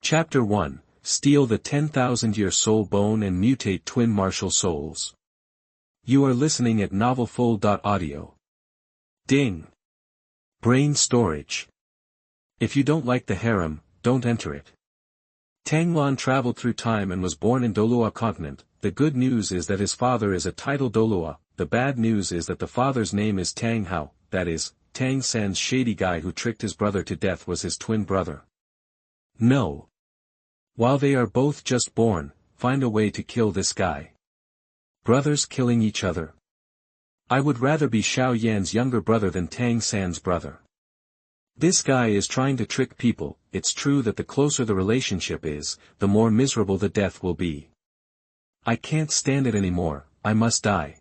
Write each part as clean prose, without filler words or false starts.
Chapter 1, Steal the 10,000-year soul bone and mutate twin martial souls. You are listening at novelfull.audio. Ding. Brain storage. If you don't like the harem, don't enter it. Tang Lan traveled through time and was born in Douluo continent. The good news is that his father is a titled Douluo. The bad news is that the father's name is Tang Hao, that is, Tang San's shady guy who tricked his brother to death was his twin brother. No. While they are both just born, find a way to kill this guy. Brothers killing each other. I would rather be Xiao Yan's younger brother than Tang San's brother. This guy is trying to trick people. It's true that the closer the relationship is, the more miserable the death will be. I can't stand it anymore, I must die.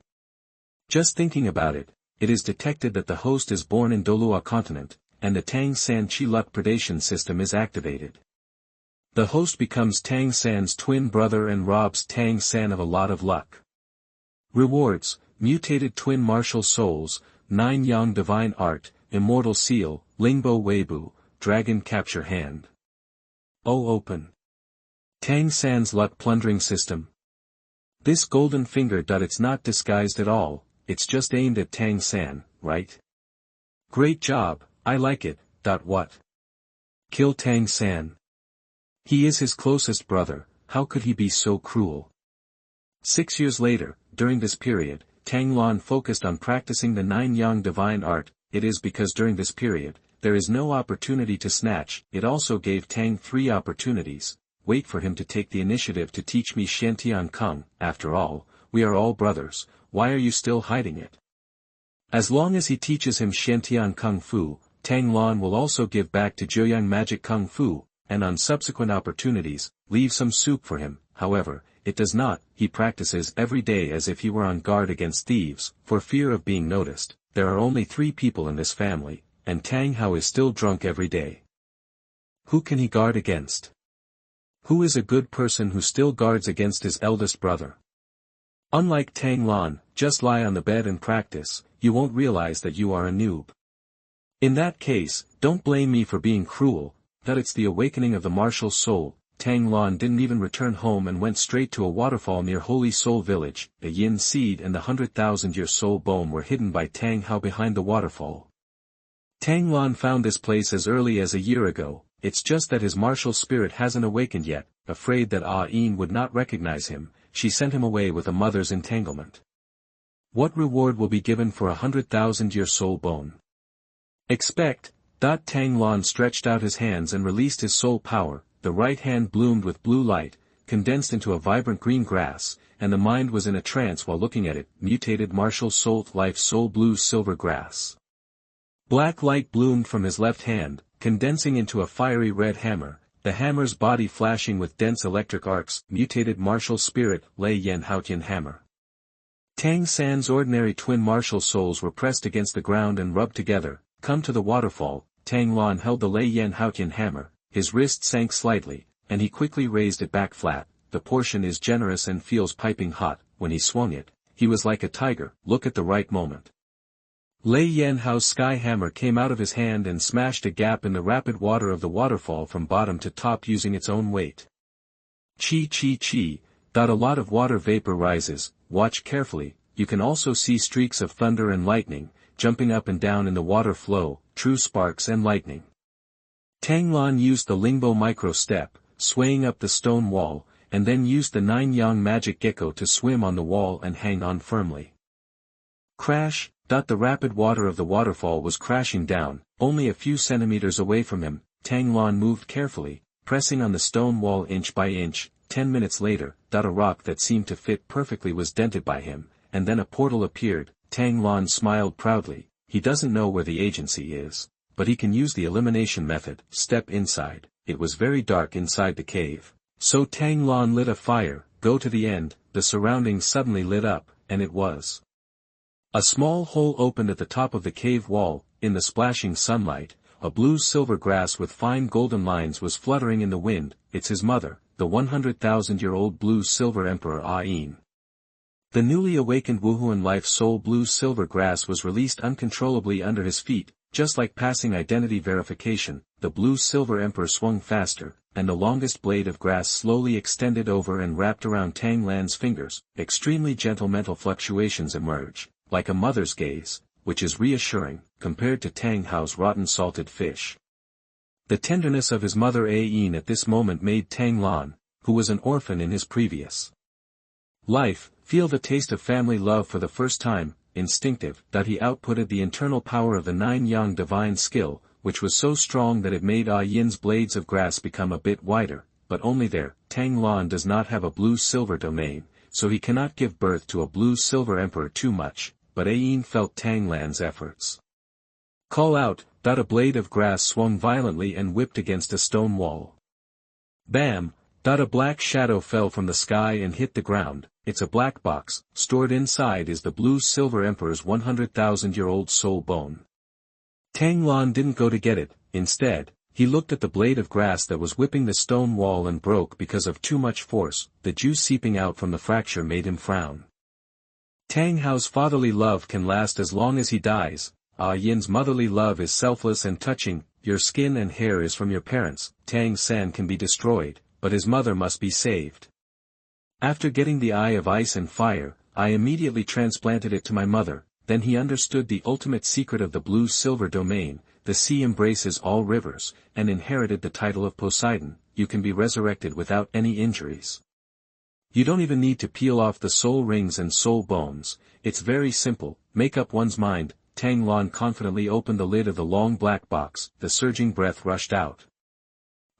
Just thinking about it, it is detected that the host is born in Douluo continent, and the Tang San chi luck predation system is activated. The host becomes Tang San's twin brother and robs Tang San of a lot of luck. Rewards: mutated twin martial souls, 9 yang divine art, immortal seal, lingbo weibu, dragon capture hand. Oh, open. Tang San's luck plundering system. This golden finger. It's not disguised at all, it's just aimed at Tang San, right? Great job, I like it. What? Kill Tang San. He is his closest brother, how could he be so cruel? 6 years later, during this period, Tang Lan focused on practicing the 9 yang divine art. It is because during this period, there is no opportunity to snatch. It also gave Tang 3 opportunities. Wait for him to take the initiative to teach me Shantian Kung. After all, we are all brothers, why are you still hiding it? As long as he teaches him Shantian Kung Fu, Tang Lan will also give back to Jiuyang magic Kung Fu, and on subsequent opportunities, leave some soup for him. However, it does not. He practices every day as if he were on guard against thieves, for fear of being noticed. There are only 3 people in this family, and Tang Hao is still drunk every day. Who can he guard against? Who is a good person who still guards against his eldest brother? Unlike Tang Lan, just lie on the bed and practice, you won't realize that you are a noob. In that case, don't blame me for being cruel, that it's the awakening of the martial soul. Tang Lan didn't even return home and went straight to a waterfall near Holy Soul Village. The yin seed and the 100,000-year soul bone were hidden by Tang Hao behind the waterfall. Tang Lan found this place as early as a year ago. It's just that his martial spirit hasn't awakened yet. Afraid that Yin would not recognize him, she sent him away with a mother's entanglement. What reward will be given for a 100,000-year soul bone? Expect. Tang Lan stretched out his hands and released his soul power. The right hand bloomed with blue light, condensed into a vibrant green grass, and the mind was in a trance while looking at it. Mutated martial soul life soul blue silver grass. Black light bloomed from his left hand, condensing into a fiery red hammer, the hammer's body flashing with dense electric arcs. Mutated martial spirit Lei Yan Haotian hammer. Tang San's ordinary twin martial souls were pressed against the ground and rubbed together. Come to the waterfall. Tang Lan held the Lei Yan Haotian hammer. His wrist sank slightly, and he quickly raised it back flat. The portion is generous and feels piping hot. When he swung it, he was like a tiger. Look at the right moment. Lei Yan Hao's sky hammer came out of his hand and smashed a gap in the rapid water of the waterfall from bottom to top using its own weight. Chi chi chi. A lot of water vapor rises. Watch carefully. You can also see streaks of thunder and lightning, jumping up and down in the water flow, true sparks and lightning. Tang Lan used the Lingbo micro step, swaying up the stone wall, and then used the 9 yang magic gecko to swim on the wall and hang on firmly. Crash. The rapid water of the waterfall was crashing down, only a few centimeters away from him. Tang Lan moved carefully, pressing on the stone wall inch by inch. 10 minutes later, a rock that seemed to fit perfectly was dented by him, and then a portal appeared. Tang Lan smiled proudly. He doesn't know where the agency is, but he can use the elimination method. Step inside. It was very dark inside the cave. So Tang Lan lit a fire. Go to the end. The surroundings suddenly lit up, and it was. A small hole opened at the top of the cave wall. In the splashing sunlight, a blue-silver grass with fine golden lines was fluttering in the wind. It's his mother, the 100,000-year-old blue-silver emperor Yin. The newly awakened Wuhuan life soul blue-silver grass was released uncontrollably under his feet. just like passing identity verification, the blue-silver emperor swung faster, and the longest blade of grass slowly extended over and wrapped around Tang Lan's fingers. Extremely gentle mental fluctuations emerge, like a mother's gaze, which is reassuring, compared to Tang Hao's rotten salted fish. The tenderness of his mother Ayin at this moment made Tang Lan, who was an orphan in his previous life, feel the taste of family love for the first time. Instinctive, that he outputted the internal power of the nine-yang divine skill, which was so strong that it made Yin's blades of grass become a bit wider, but only there. Tang Lan does not have a blue-silver domain, so he cannot give birth to a blue-silver emperor too much, but Yin felt Tang Lan's efforts. Call out, that a blade of grass swung violently and whipped against a stone wall. Bam! That a black shadow fell from the sky and hit the ground. It's a black box. Stored inside is the blue-silver emperor's 100,000-year-old soul bone. Tang Lan didn't go to get it. Instead, he looked at the blade of grass that was whipping the stone wall and broke because of too much force. The juice seeping out from the fracture made him frown. Tang Hao's fatherly love can last as long as he dies. Yin's motherly love is selfless and touching. Your skin and hair is from your parents. Tang San can be destroyed, but his mother must be saved. After getting the eye of ice and fire, I immediately transplanted it to my mother. Then he understood the ultimate secret of the blue-silver domain. The sea embraces all rivers, and inherited the title of Poseidon. You can be resurrected without any injuries. You don't even need to peel off the soul rings and soul bones. It's very simple. Make up one's mind. Tang Lan confidently opened the lid of the long black box. The surging breath rushed out.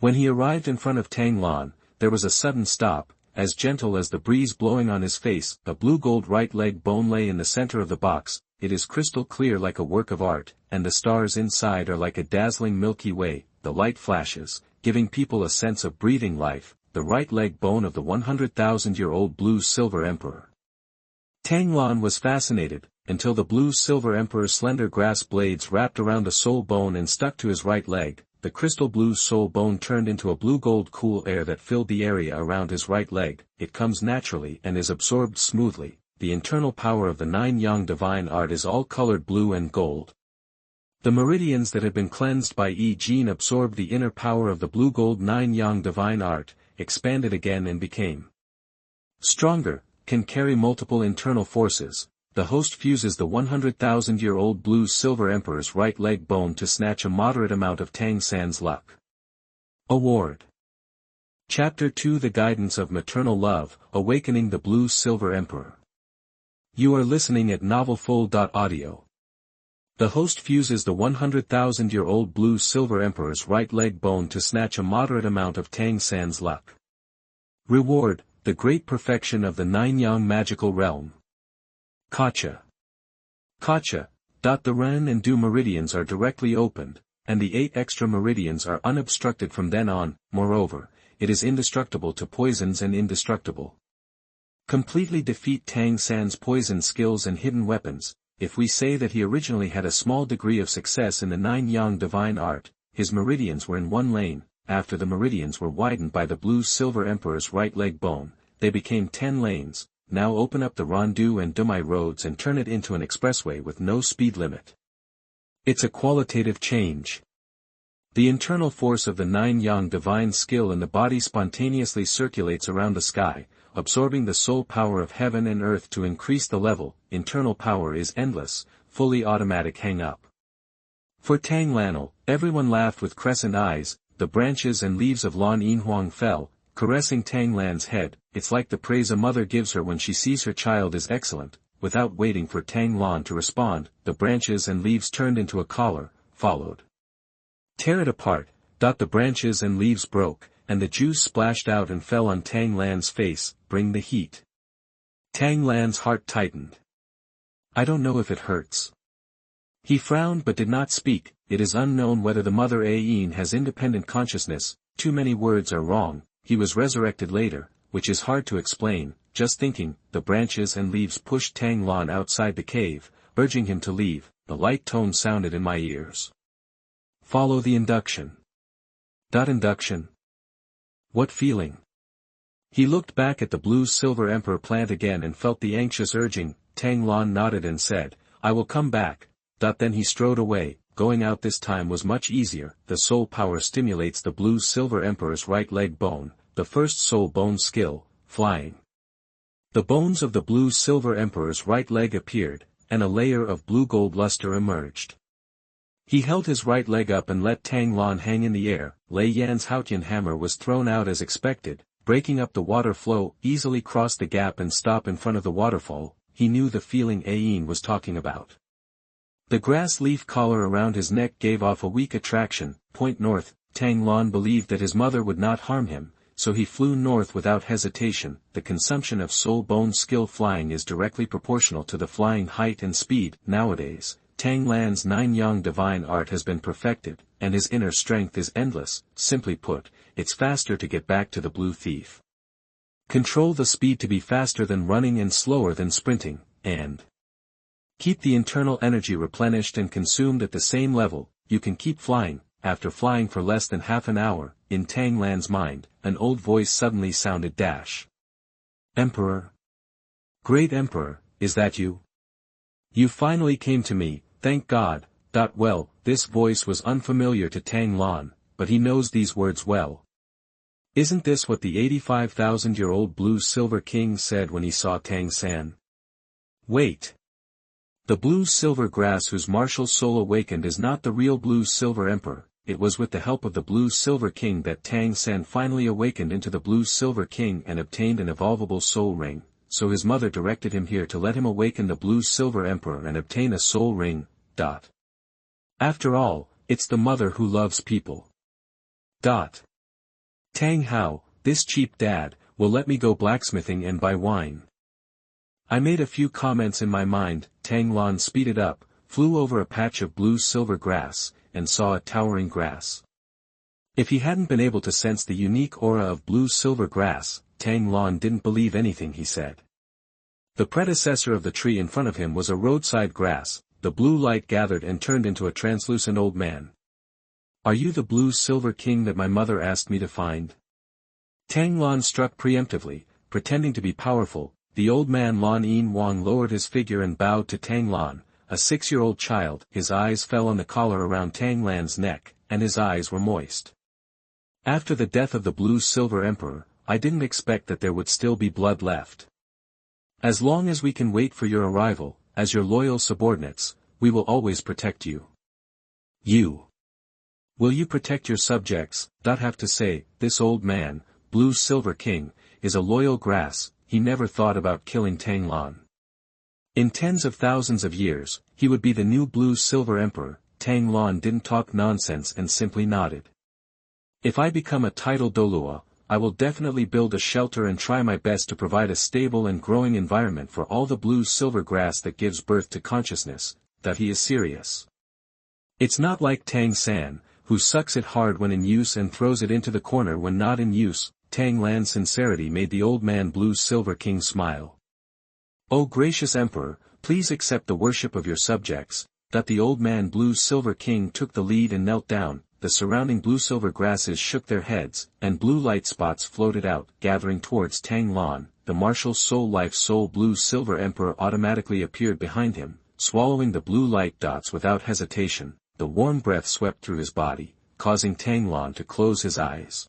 When he arrived in front of Tang Lan, there was a sudden stop. As gentle as the breeze blowing on his face, a blue-gold right leg bone lay in the center of the box. It is crystal clear like a work of art, and the stars inside are like a dazzling Milky Way. The light flashes, giving people a sense of breathing life. The right leg bone of the 100,000-year-old blue-silver emperor. Tang Lan was fascinated, until the blue-silver emperor's slender grass blades wrapped around the soul bone and stuck to his right leg. The crystal blue soul bone turned into a blue-gold cool air that filled the area around his right leg. It comes naturally and is absorbed smoothly. The internal power of the nine-yang divine art is all colored blue and gold. The meridians that had been cleansed by Yi Jin absorbed the inner power of the blue-gold nine-yang divine art, expanded again and became stronger, can carry multiple internal forces. The host fuses the 100,000-year-old blue-silver emperor's right leg bone to snatch a moderate amount of Tang San's luck. Award. Chapter 2: The Guidance of Maternal Love, Awakening the Blue-Silver Emperor. You are listening at novelfull.audio. The host fuses the 100,000-year-old blue-silver emperor's right leg bone to snatch a moderate amount of Tang San's luck. Reward: the great perfection of the nine-yang magical realm. Kacha. Kacha. The Ren and Du meridians are directly opened, and the 8 extra meridians are unobstructed from then on. Moreover, it is indestructible to poisons and indestructible. Completely defeat Tang San's poison skills and hidden weapons. If we say that he originally had a small degree of success in the nine-yang divine art, his meridians were in one lane. After the meridians were widened by the blue-silver emperor's right leg bone, they became 10 lanes. Now open up the Rondu and Dumai roads and turn it into an expressway with no speed limit. It's a qualitative change. The internal force of the nine-yang divine skill in the body spontaneously circulates around the sky, absorbing the soul power of heaven and earth to increase the level. Internal power is endless, fully automatic. Hang up. For Tang Lanel, everyone laughed with crescent eyes. The branches and leaves of Lan Yinhuang fell, caressing Tang Lan's head. It's like the praise a mother gives her when she sees her child is excellent. Without waiting for Tang Lan to respond, the branches and leaves turned into a collar, followed. Tear it apart. The branches and leaves broke, and the juice splashed out and fell on Tang Lan's face. Bring the heat. Tang Lan's heart tightened. I don't know if it hurts. He frowned but did not speak. It is unknown whether the mother Ayin has independent consciousness. Too many words are wrong. He was resurrected later, which is hard to explain. Just thinking. The branches and leaves pushed Tang Lan outside the cave, urging him to leave. The light tone sounded in my ears. Follow the induction. Induction? What feeling? He looked back at the blue-silver emperor plant again and felt the anxious urging. Tang Lan nodded and said, I will come back. Then he strode away, going out this time was much easier. The soul power stimulates the blue-silver emperor's right leg bone, the first soul bone skill, flying. The bones of the blue-silver emperor's right leg appeared, and a layer of blue-gold luster emerged. He held his right leg up and let Tang Lan hang in the air. Lei Yan's Haotian hammer was thrown out as expected, breaking up the water flow, easily crossed the gap and stop in front of the waterfall. He knew the feeling Ayin was talking about. The grass leaf collar around his neck gave off a weak attraction. Point north. Tang Lan believed that his mother would not harm him, so he flew north without hesitation. The consumption of soul bone skill flying is directly proportional to the flying height and speed. Nowadays, Tang Lan's 9-yang divine art has been perfected, and his inner strength is endless. Simply put, it's faster to get back to the blue thief. Control the speed to be faster than running and slower than sprinting, and keep the internal energy replenished and consumed at the same level. You can keep flying. After flying for less than half an hour, in Tang Lan's mind, an old voice suddenly sounded. Emperor? Great Emperor, is that you? You finally came to me, thank God. Well, this voice was unfamiliar to Tang Lan, but he knows these words well. Isn't this what the 85,000-year-old blue-silver king said when he saw Tang San? Wait. The blue-silver grass whose martial soul awakened is not the real blue-silver emperor. It was with the help of the blue-silver king that Tang San finally awakened into the blue-silver king and obtained an evolvable soul ring, so his mother directed him here to let him awaken the blue-silver emperor and obtain a soul ring. After all, it's the mother who loves people. Tang Hao, this cheap dad, will let me go blacksmithing and buy wine. I made a few comments in my mind. Tang Lan speeded up, flew over a patch of blue-silver grass, and saw a towering grass. If he hadn't been able to sense the unique aura of blue-silver grass, Tang Lan didn't believe anything he said. The predecessor of the tree in front of him was a roadside grass. The blue light gathered and turned into a translucent old man. Are you the blue-silver king that my mother asked me to find? Tang Lan struck preemptively, pretending to be powerful. The old man Lan Yin Wang lowered his figure and bowed to Tang Lan, a 6-year-old child. His eyes fell on the collar around Tang Lan's neck, and his eyes were moist. After the death of the blue-silver emperor, I didn't expect that there would still be blood left. As long as we can wait for your arrival, as your loyal subordinates, we will always protect you. Will you protect your subjects? Have to say, this old man, blue-silver king, is a loyal grass. He never thought about killing Tang Lan. In tens of thousands of years, he would be the new blue-silver emperor. Tang Lan didn't talk nonsense and simply nodded. If I become a title Douluo, I will definitely build a shelter and try my best to provide a stable and growing environment for all the blue-silver grass that gives birth to consciousness. That he is serious. It's not like Tang San, who sucks it hard when in use and throws it into the corner when not in use. Tang Lan's sincerity made the old man blue-silver king smile. O gracious emperor, please accept the worship of your subjects. The old man blue-silver king took the lead and knelt down. The surrounding blue-silver grasses shook their heads, and blue light spots floated out, gathering towards Tang Lan. The martial soul life soul blue-silver emperor automatically appeared behind him, swallowing the blue light dots without hesitation. The warm breath swept through his body, causing Tang Lan to close his eyes.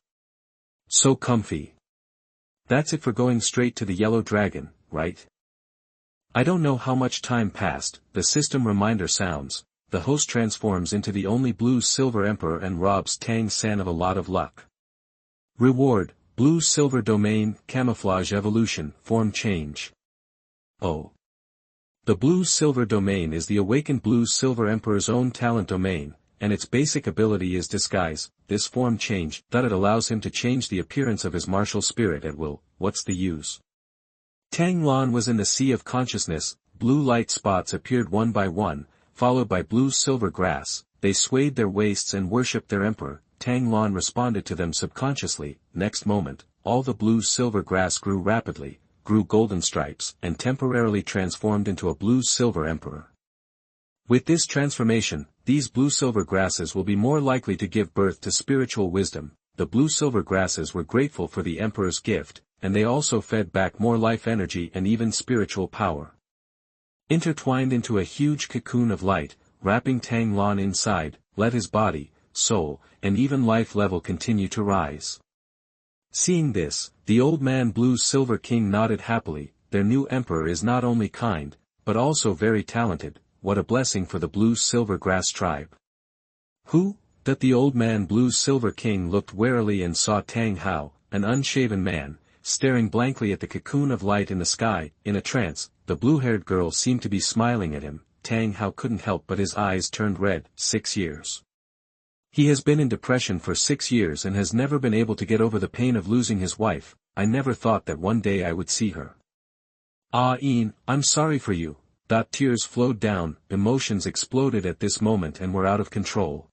So comfy. That's it for going straight to the yellow dragon, right? I don't know how much time passed. The system reminder sounds. The host transforms into the only blue-silver emperor and robs Tang San of a lot of luck. Reward, blue-silver domain, camouflage evolution, form change. Oh. The blue-silver domain is the awakened blue-silver emperor's own talent domain, and its basic ability is disguise. This form change, it allows him to change the appearance of his martial spirit at will. What's the use? Tang Lan was in the sea of consciousness. Blue light spots appeared one by one, followed by blue-silver grass. They swayed their waists and worshipped their emperor. Tang Lan responded to them subconsciously. Next moment, all the blue-silver grass grew rapidly, grew golden stripes, and temporarily transformed into a blue-silver emperor. With this transformation, these blue-silver grasses will be more likely to give birth to spiritual wisdom. The blue-silver grasses were grateful for the emperor's gift, and they also fed back more life energy and even spiritual power. Intertwined into a huge cocoon of light, wrapping Tang Lan inside, let his body, soul, and even life level continue to rise. Seeing this, the old man Blue Silver King nodded happily. Their new emperor is not only kind, but also very talented. What a blessing for the Blue Silver Grass tribe. Who? That the old man Blue Silver King looked warily and saw Tang Hao, an unshaven man, staring blankly at the cocoon of light in the sky. In a trance, the blue-haired girl seemed to be smiling at him. Tang Hao couldn't help but his eyes turned red. 6 years. He has been in depression for 6 years and has never been able to get over the pain of losing his wife. I never thought that one day I would see her. Ah, Ian, I'm sorry for you. Tears flowed down, emotions exploded at this moment and were out of control.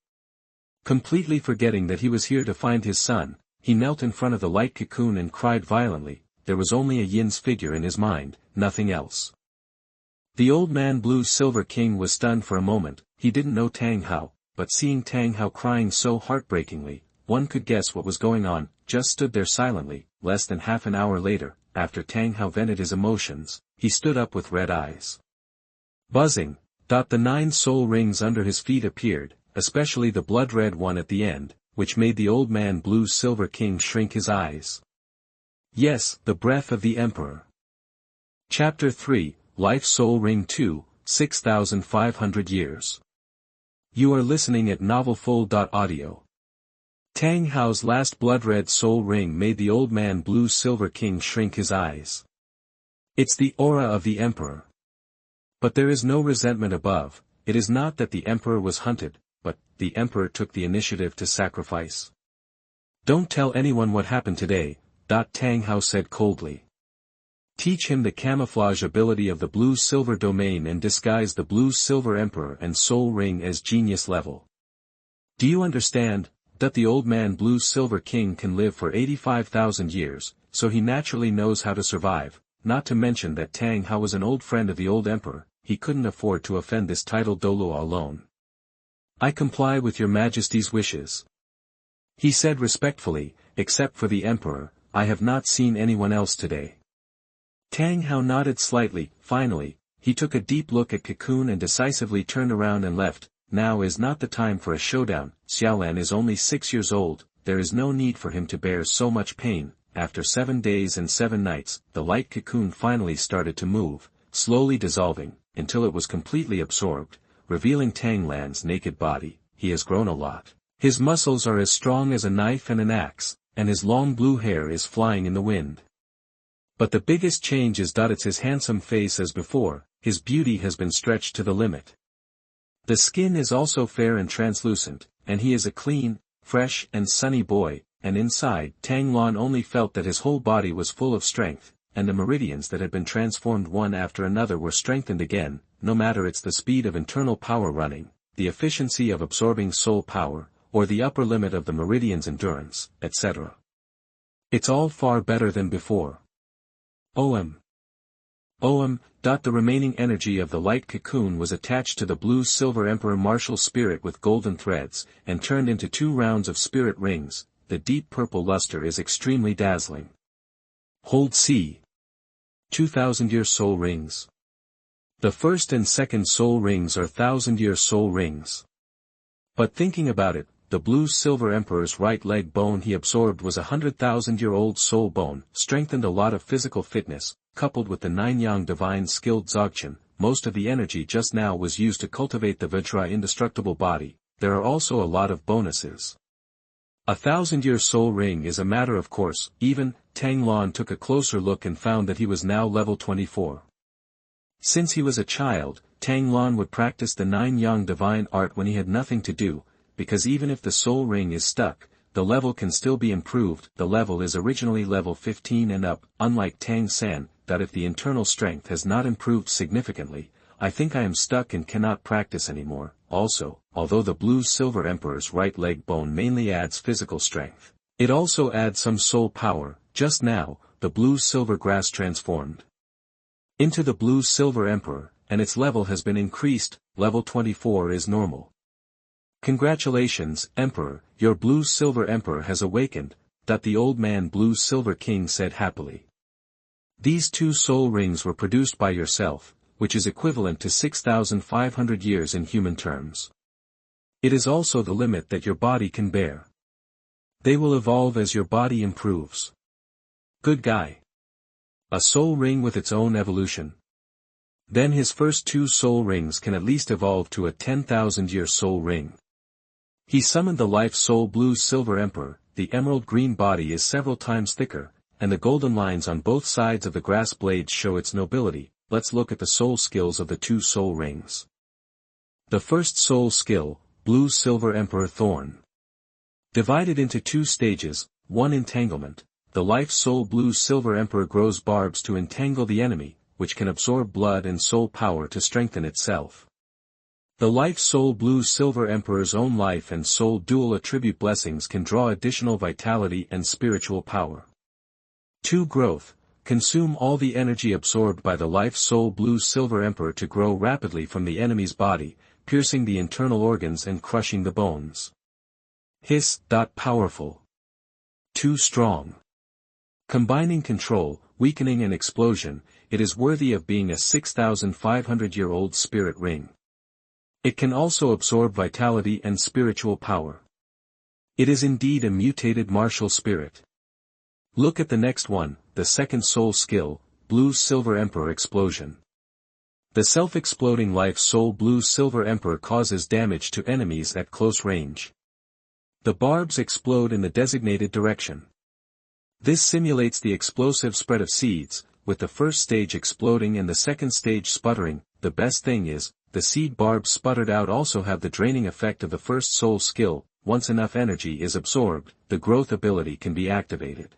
Completely forgetting that he was here to find his son, he knelt in front of the light cocoon and cried violently. There was only a Yin's figure in his mind, nothing else. The old man Blue Silver King was stunned for a moment. He didn't know Tang Hao, but seeing Tang Hao crying so heartbreakingly, one could guess what was going on. Just stood there silently. Less than half an hour later, after Tang Hao vented his emotions, he stood up with red eyes. Buzzing. The 9 soul rings under his feet appeared, especially the blood-red one at the end, which made the old man Blue Silver King shrink his eyes. Yes, the breath of the Emperor. Chapter 3, Life Soul Ring 2, 6,500 years. You are listening at novelfull.audio. Tang Hao's last blood-red soul ring made the old man Blue Silver King shrink his eyes. It's the aura of the Emperor. But there is no resentment above. It is not that the Emperor was hunted, but the Emperor took the initiative to sacrifice. Don't tell anyone what happened today, Tang Hao said coldly. Teach him the camouflage ability of the blue-silver domain and disguise the blue-silver Emperor and soul ring as genius level. Do you understand? That the old man Blue Silver King can live for 85,000 years, so he naturally knows how to survive, not to mention that Tang Hao was an old friend of the old Emperor. He couldn't afford to offend this titled Douluo alone. I comply with your Majesty's wishes. He said respectfully. Except for the Emperor, I have not seen anyone else today. Tang Hao nodded slightly. Finally, he took a deep look at Cocoon and decisively turned around and left. Now is not the time for a showdown. Xiao Yan is only 6 years old, there is no need for him to bear so much pain. After 7 days and 7 nights, the light cocoon finally started to move, slowly dissolving, until it was completely absorbed, revealing Tang Lan's naked body. He has grown a lot. His muscles are as strong as a knife and an axe, and his long blue hair is flying in the wind. But the biggest change is it's his handsome face as before. His beauty has been stretched to the limit. The skin is also fair and translucent, and he is a clean, fresh and sunny boy, and inside Tang Lan only felt that his whole body was full of strength, and the meridians that had been transformed one after another were strengthened again. No matter it's the speed of internal power running, the efficiency of absorbing soul power, or the upper limit of the meridian's endurance, etc. It's all far better than before. The remaining energy of the light cocoon was attached to the blue-silver Emperor martial spirit with golden threads, and turned into 2 rounds of spirit rings. The deep purple luster is extremely dazzling. Hold C. 2,000-year soul rings. The first and second soul rings are 1,000-year soul rings. But thinking about it, the blue-silver Emperor's right leg bone he absorbed was a 100,000-year-old soul bone, strengthened a lot of physical fitness, coupled with the 9-yang divine skilled Dzogchen. Most of the energy just now was used to cultivate the Vajra indestructible body. There are also a lot of bonuses. A 1,000-year soul ring is a matter of course. Even Tang Lan took a closer look and found that he was now level 24. Since he was a child, Tang Lan would practice the 9-yang divine art when he had nothing to do, because even if the soul ring is stuck, the level can still be improved. The level is originally level 15 and up, unlike Tang San, that if the internal strength has not improved significantly, I think I am stuck and cannot practice anymore. Also, although the blue-silver Emperor's right leg bone mainly adds physical strength, it also adds some soul power. Just now, the blue-silver grass transformed into the blue-silver Emperor, and its level has been increased. Level 24 is normal. Congratulations, Emperor, your blue-silver Emperor has awakened, the old man Blue-Silver King said happily. These 2 soul rings were produced by yourself, which is equivalent to 6,500 years in human terms. It is also the limit that your body can bear. They will evolve as your body improves. Good guy. A soul ring with its own evolution. Then his first 2 soul rings can at least evolve to a 10,000-year soul ring. He summoned the life soul blue silver emperor. The emerald green body is several times thicker, and the golden lines on both sides of the grass blades show its nobility. Let's look at the soul skills of the 2 soul rings. The first soul skill, blue silver emperor thorn. Divided into 2 stages, 1 entanglement. The life soul blue silver emperor grows barbs to entangle the enemy, which can absorb blood and soul power to strengthen itself. The life soul blue silver emperor's own life and soul dual attribute blessings can draw additional vitality and spiritual power. 2 growth. Consume all the energy absorbed by the life soul blue silver emperor to grow rapidly from the enemy's body, piercing the internal organs and crushing the bones. Hiss. Powerful. 2 strong. Combining control, weakening and explosion, it is worthy of being a 6,500-year-old spirit ring. It can also absorb vitality and spiritual power. It is indeed a mutated martial spirit. Look at the next one, the second soul skill, blue silver emperor explosion. The self-exploding life soul blue silver emperor causes damage to enemies at close range. The barbs explode in the designated direction. This simulates the explosive spread of seeds, with the first stage exploding and the second stage sputtering. The best thing is, the seed barbs sputtered out also have the draining effect of the first soul skill. Once enough energy is absorbed, the growth ability can be activated.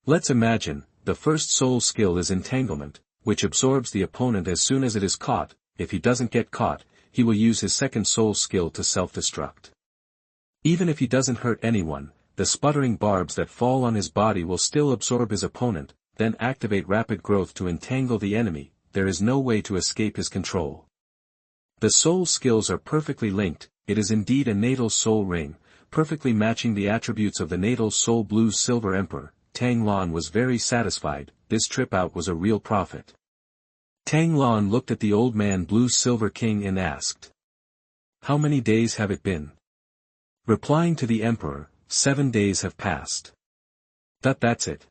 Let's imagine, the first soul skill is entanglement, which absorbs the opponent as soon as it is caught. If he doesn't get caught, he will use his second soul skill to self-destruct. Even if he doesn't hurt anyone, the sputtering barbs that fall on his body will still absorb his opponent, then activate rapid growth to entangle the enemy. There is no way to escape his control. The soul skills are perfectly linked. It is indeed a natal soul ring, perfectly matching the attributes of the natal soul blue silver emperor. Tang Lan was very satisfied. This trip out was a real profit. Tang Lan looked at the old man blue silver king and asked, "How many days have it been?" Replying to the emperor, 7 days have passed. That's it.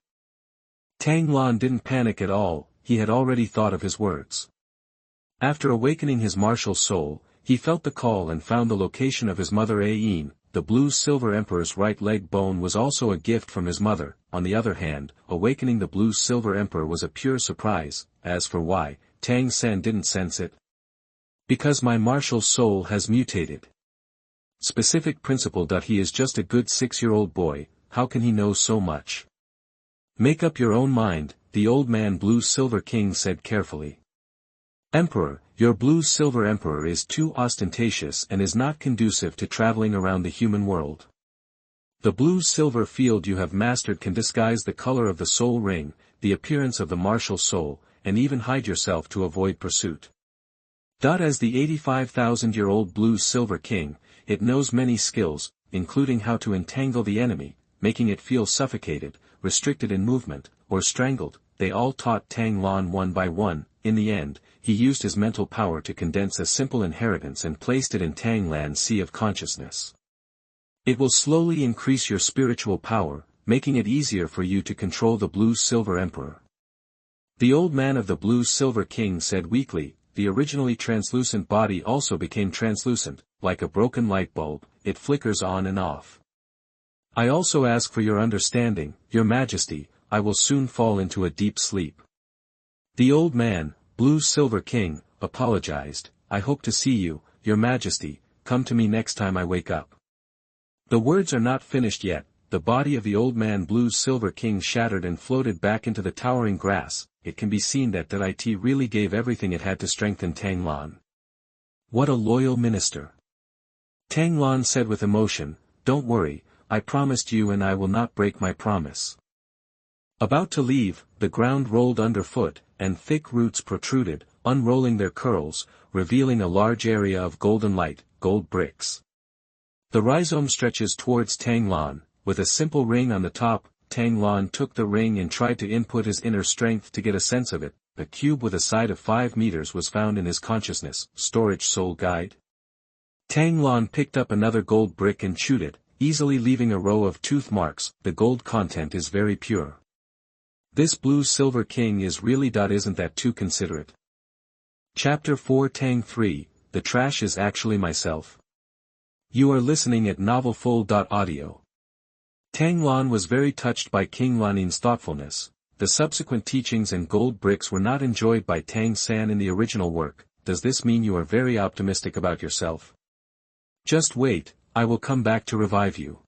Tang Lan didn't panic at all, he had already thought of his words. After awakening his martial soul, he felt the call and found the location of his mother Ayin. The blue silver emperor's right leg bone was also a gift from his mother. On the other hand, awakening the blue silver emperor was a pure surprise. As for why, Tang San didn't sense it. Because my martial soul has mutated. Specific principle. He is just a good 6-year-old boy, how can he know so much? Make up your own mind, the old man blue silver king said carefully. Emperor, your blue silver emperor is too ostentatious and is not conducive to traveling around the human world. The blue silver field you have mastered can disguise the color of the soul ring, the appearance of the martial soul, and even hide yourself to avoid pursuit. As the 85,000-year-old blue silver king, it knows many skills, including how to entangle the enemy, making it feel suffocated, restricted in movement, or strangled. They all taught Tang Lan one by one. In the end, he used his mental power to condense a simple inheritance and placed it in Tang Lan's sea of consciousness. It will slowly increase your spiritual power, making it easier for you to control the blue silver emperor. The old man of the blue silver king said weakly. The originally translucent body also became translucent, like a broken light bulb, it flickers on and off. I also ask for your understanding, your majesty, I will soon fall into a deep sleep. The old man, blue silver king, apologized. I hope to see you, your majesty, come to me next time I wake up. The words are not finished yet. The body of the old man blue silver king shattered and floated back into the towering grass. It can be seen that it really gave everything it had to strengthen Tang Lan. What a loyal minister. Tang Lan said with emotion, don't worry, I promised you and I will not break my promise. About to leave, the ground rolled underfoot, and thick roots protruded, unrolling their curls, revealing a large area of golden light, gold bricks. The rhizome stretches towards Tang Lan, with a simple ring on the top. Tang Lan took the ring and tried to input his inner strength to get a sense of it. a cube with a side of 5 meters was found in his consciousness, storage soul guide. Tang Lan picked up another gold brick and chewed it, easily leaving a row of tooth marks. The gold content is very pure. This blue silver king is really. Isn't that too considerate? Chapter 4 Tang 3, the trash is actually myself. You are listening at novelfull.audio. Tang Lan was very touched by King Lanin's thoughtfulness. The subsequent teachings and gold bricks were not enjoyed by Tang San in the original work. Does this mean you are very optimistic about yourself? Just wait, I will come back to revive you.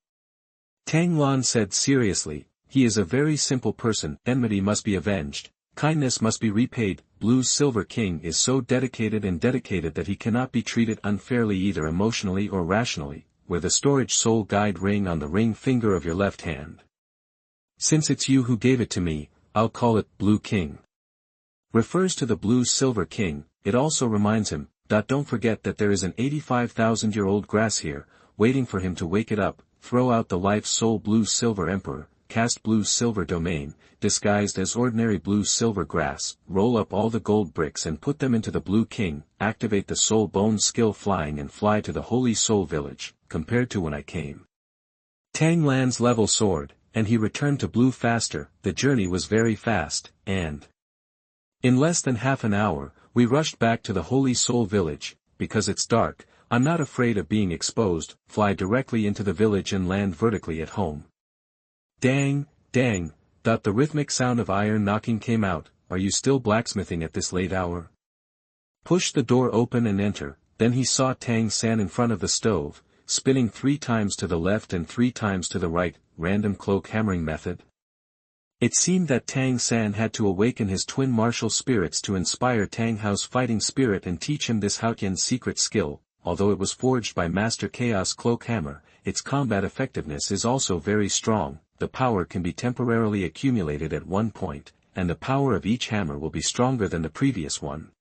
Tang Lan said seriously, he is a very simple person. Enmity must be avenged, kindness must be repaid. Blue's Silver King is so dedicated that he cannot be treated unfairly either emotionally or rationally. Wear the storage soul guide ring on the ring finger of your left hand. Since it's you who gave it to me, I'll call it Blue King. Refers to the Blue Silver King. It also reminds him, don't forget that there is an 85,000-year-old grass here, waiting for him to wake it up. Throw out the life soul Blue Silver Emperor, cast Blue Silver Domain, disguised as ordinary Blue Silver grass, roll up all the gold bricks and put them into the Blue King, activate the soul bone skill flying and fly to the Holy Soul Village, compared to when I came. Tang Lan's level soared, and he returned to Blue faster. The journey was very fast, and in less than half an hour, we rushed back to the Holy Soul Village. Because it's dark, I'm not afraid of being exposed. Fly directly into the village and land vertically at home. Dang, dang, the rhythmic sound of iron knocking came out. Are you still blacksmithing at this late hour? Push the door open and enter. Then he saw Tang San in front of the stove, spinning 3 times to the left and 3 times to the right, random cloak hammering method. It seemed that Tang San had to awaken his twin martial spirits to inspire Tang Hao's fighting spirit and teach him this Xiao secret skill. Although it was forged by Master Chaos Cloak Hammer, its combat effectiveness is also very strong. The power can be temporarily accumulated at one point, and the power of each hammer will be stronger than the previous one.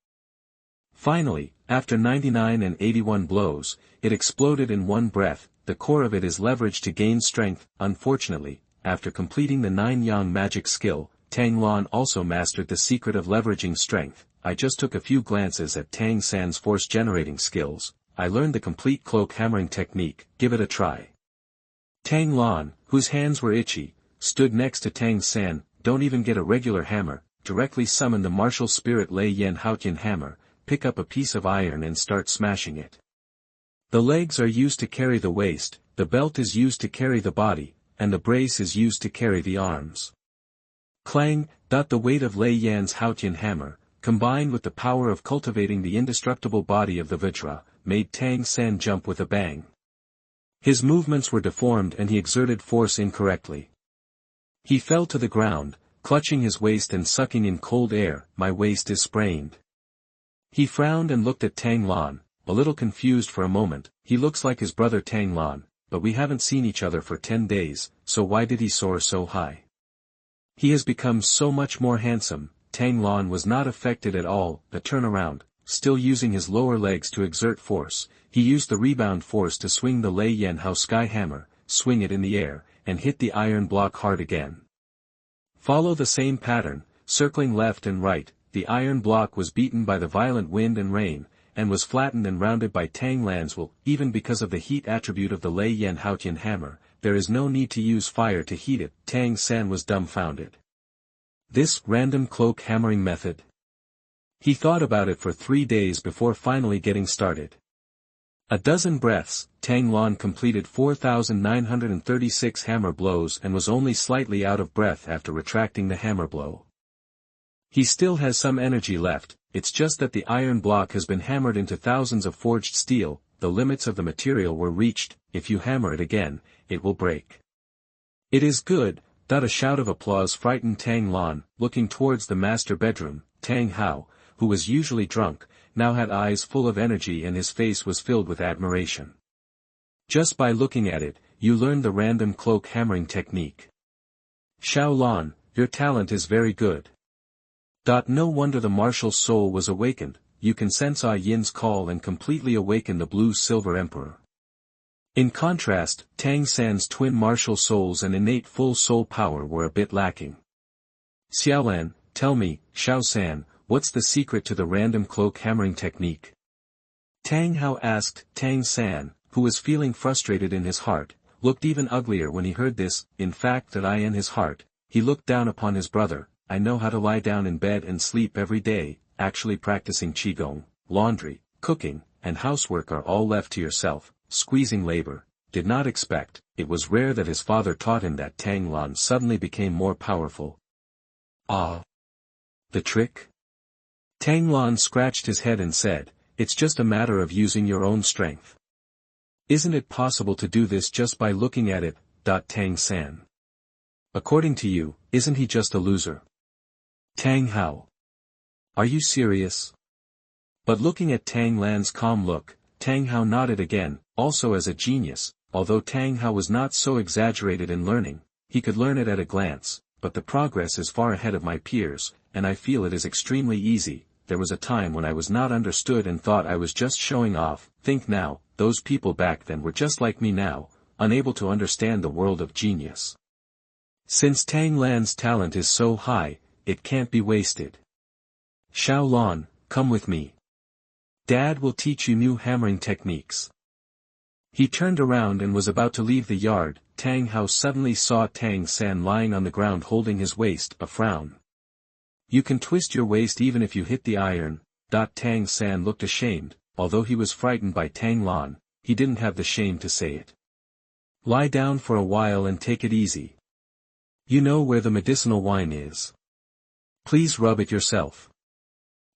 Finally, after 99 and 81 blows, it exploded in one breath. The core of it is leveraged to gain strength. Unfortunately, after completing the 9-yang magic skill, Tang Lan also mastered the secret of leveraging strength. I just took a few glances at Tang San's force-generating skills. I learned the complete cloak hammering technique. Give it a try. Tang Lan, whose hands were itchy, stood next to Tang San. Don't even get a regular hammer, directly summon the martial spirit Lei Yan Haotian hammer, pick up a piece of iron and start smashing it. The legs are used to carry the waist, the belt is used to carry the body, and the brace is used to carry the arms. Clang, the weight of Lei Yan's Haotian hammer, combined with the power of cultivating the indestructible body of the Vajra, made Tang San jump with a bang. His movements were deformed and he exerted force incorrectly. He fell to the ground, clutching his waist and sucking in cold air. My waist is sprained. He frowned and looked at Tang Lan, a little confused for a moment. He looks like his brother Tang Lan, but we haven't seen each other for 10 days, so why did he soar so high? He has become so much more handsome. Tang Lan was not affected at all. A turnaround, still using his lower legs to exert force, he used the rebound force to swing the Lei Yan Hao sky hammer, swing it in the air, and hit the iron block hard again. Follow the same pattern, circling left and right. The iron block was beaten by the violent wind and rain, and was flattened and rounded by Tang Lan's will. Even because of the heat attribute of the Lei Yan Haotian hammer, there is no need to use fire to heat it. Tang San was dumbfounded. This random cloak hammering method? He thought about it for 3 days before finally getting started. A dozen breaths, Tang Lan completed 4,936 hammer blows and was only slightly out of breath after retracting the hammer blow. He still has some energy left, it's just that the iron block has been hammered into thousands of forged steel. The limits of the material were reached. If you hammer it again, it will break. It is good. A shout of applause frightened Tang Lan. Looking towards the master bedroom, Tang Hao, who was usually drunk, now had eyes full of energy and his face was filled with admiration. Just by looking at it, you learned the random cloak hammering technique. Xiao Lan, your talent is very good. No wonder the martial soul was awakened. You can sense Ah Yin's call and completely awaken the Blue Silver Emperor. In contrast, Tang San's twin martial souls and innate full soul power were a bit lacking. Xiao Yan, tell me, Xiao San, what's the secret to the random cloak hammering technique? Tang Hao asked. Tang San, who was feeling frustrated in his heart, looked even uglier when he heard this. In fact, that in his heart, he looked down upon his brother. I know how to lie down in bed and sleep every day. Actually practicing qigong, laundry, cooking, and housework are all left to yourself, squeezing labor. Did not expect. It was rare that his father taught him that. Tang Lan suddenly became more powerful. Ah! The trick? Tang Lan scratched his head and said, it's just a matter of using your own strength. Isn't it possible to do this just by looking at it? Tang San. According to you, isn't he just a loser? Tang Hao. Are you serious? But looking at Tang Lan's calm look, Tang Hao nodded again. Also as a genius, although Tang Hao was not so exaggerated in learning, he could learn it at a glance, but the progress is far ahead of my peers, and I feel it is extremely easy. There was a time when I was not understood and thought I was just showing off. Think now, those people back then were just like me now, unable to understand the world of genius. Since Tang Lan's talent is so high, it can't be wasted. Xiao Yan, come with me. Dad will teach you new hammering techniques. He turned around and was about to leave the yard. Tang Hao suddenly saw Tang San lying on the ground holding his waist. A frown. You can twist your waist even if you hit the iron. Tang San looked ashamed. Although he was frightened by Tang Lan, he didn't have the shame to say it. Lie down for a while and take it easy. You know where the medicinal wine is. Please rub it yourself.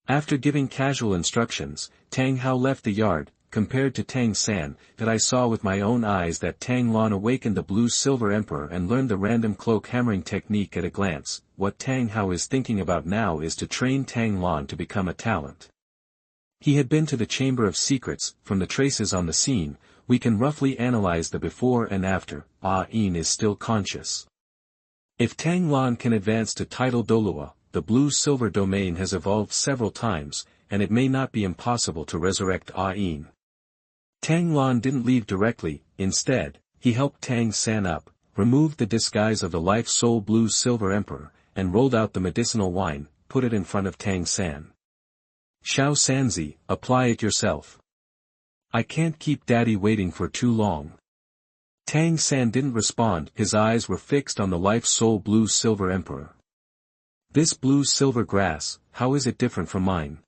After giving casual instructions, Tang Hao left the yard. Compared to Tang San, that I saw with my own eyes that Tang Lan awakened the blue-silver emperor and learned the random cloak hammering technique at a glance. What Tang Hao is thinking about now is to train Tang Lan to become a talent. He had been to the Chamber of Secrets. From the traces on the scene, we can roughly analyze the before and after. Yin is still conscious. If Tang Lan can advance to title Douluo, the blue-silver domain has evolved several times, and it may not be impossible to resurrect Yin. Tang Lan didn't leave directly. Instead, he helped Tang San up, removed the disguise of the life-soul blue-silver emperor, and rolled out the medicinal wine, put it in front of Tang San. Xiao Sanzi, apply it yourself. I can't keep Daddy waiting for too long. Tang San didn't respond. His eyes were fixed on the life-soul blue-silver emperor. This blue-silver grass, how is it different from mine?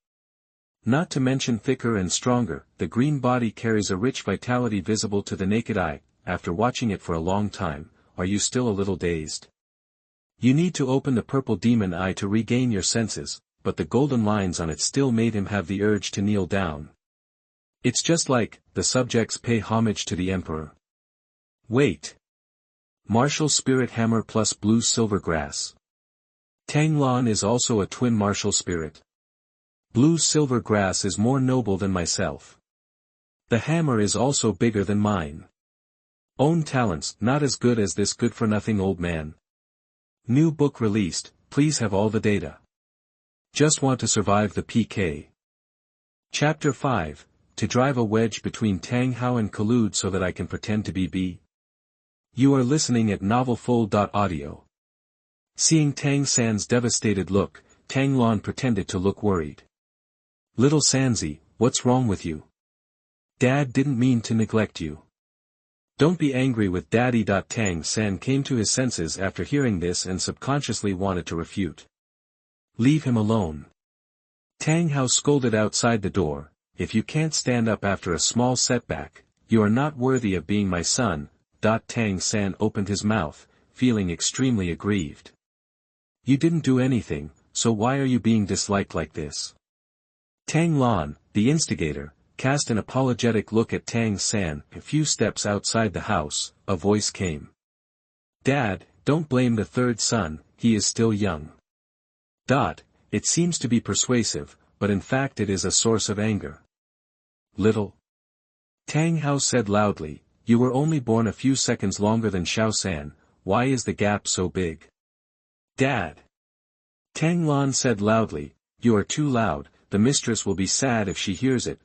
Not to mention thicker and stronger, the green body carries a rich vitality visible to the naked eye. After watching it for a long time, are you still a little dazed? You need to open the purple demon eye to regain your senses, but the golden lines on it still made him have the urge to kneel down. It's just like, the subjects pay homage to the emperor. Wait. Martial spirit hammer plus blue-silver grass. Tang Lan is also a twin martial spirit. Blue-silver grass is more noble than myself. The hammer is also bigger than mine. Own talents, not as good as this good-for-nothing old man. New book released, please have all the data. Just want to survive the PK. Chapter 5, to drive a wedge between Tang Hao and collude so that I can pretend to be B. You are listening at novelfull.audio. Seeing Tang San's devastated look, Tang Lan pretended to look worried. Little Sanzi, what's wrong with you? Dad didn't mean to neglect you. Don't be angry with Daddy. Tang San came to his senses after hearing this and subconsciously wanted to refute. Leave him alone. Tang Hao scolded outside the door. If you can't stand up after a small setback, you are not worthy of being my son. Tang San opened his mouth, feeling extremely aggrieved. You didn't do anything, so why are you being disliked like this? Tang Lan, the instigator, cast an apologetic look at Tang San. A few steps outside the house, a voice came. Dad, don't blame the third son, he is still young. It seems to be persuasive, but in fact it is a source of anger. Little. Tang Hao said loudly, you were only born a few seconds longer than Xiao San, why is the gap so big? Dad. Tang Lan said loudly, you are too loud, the mistress will be sad if she hears it.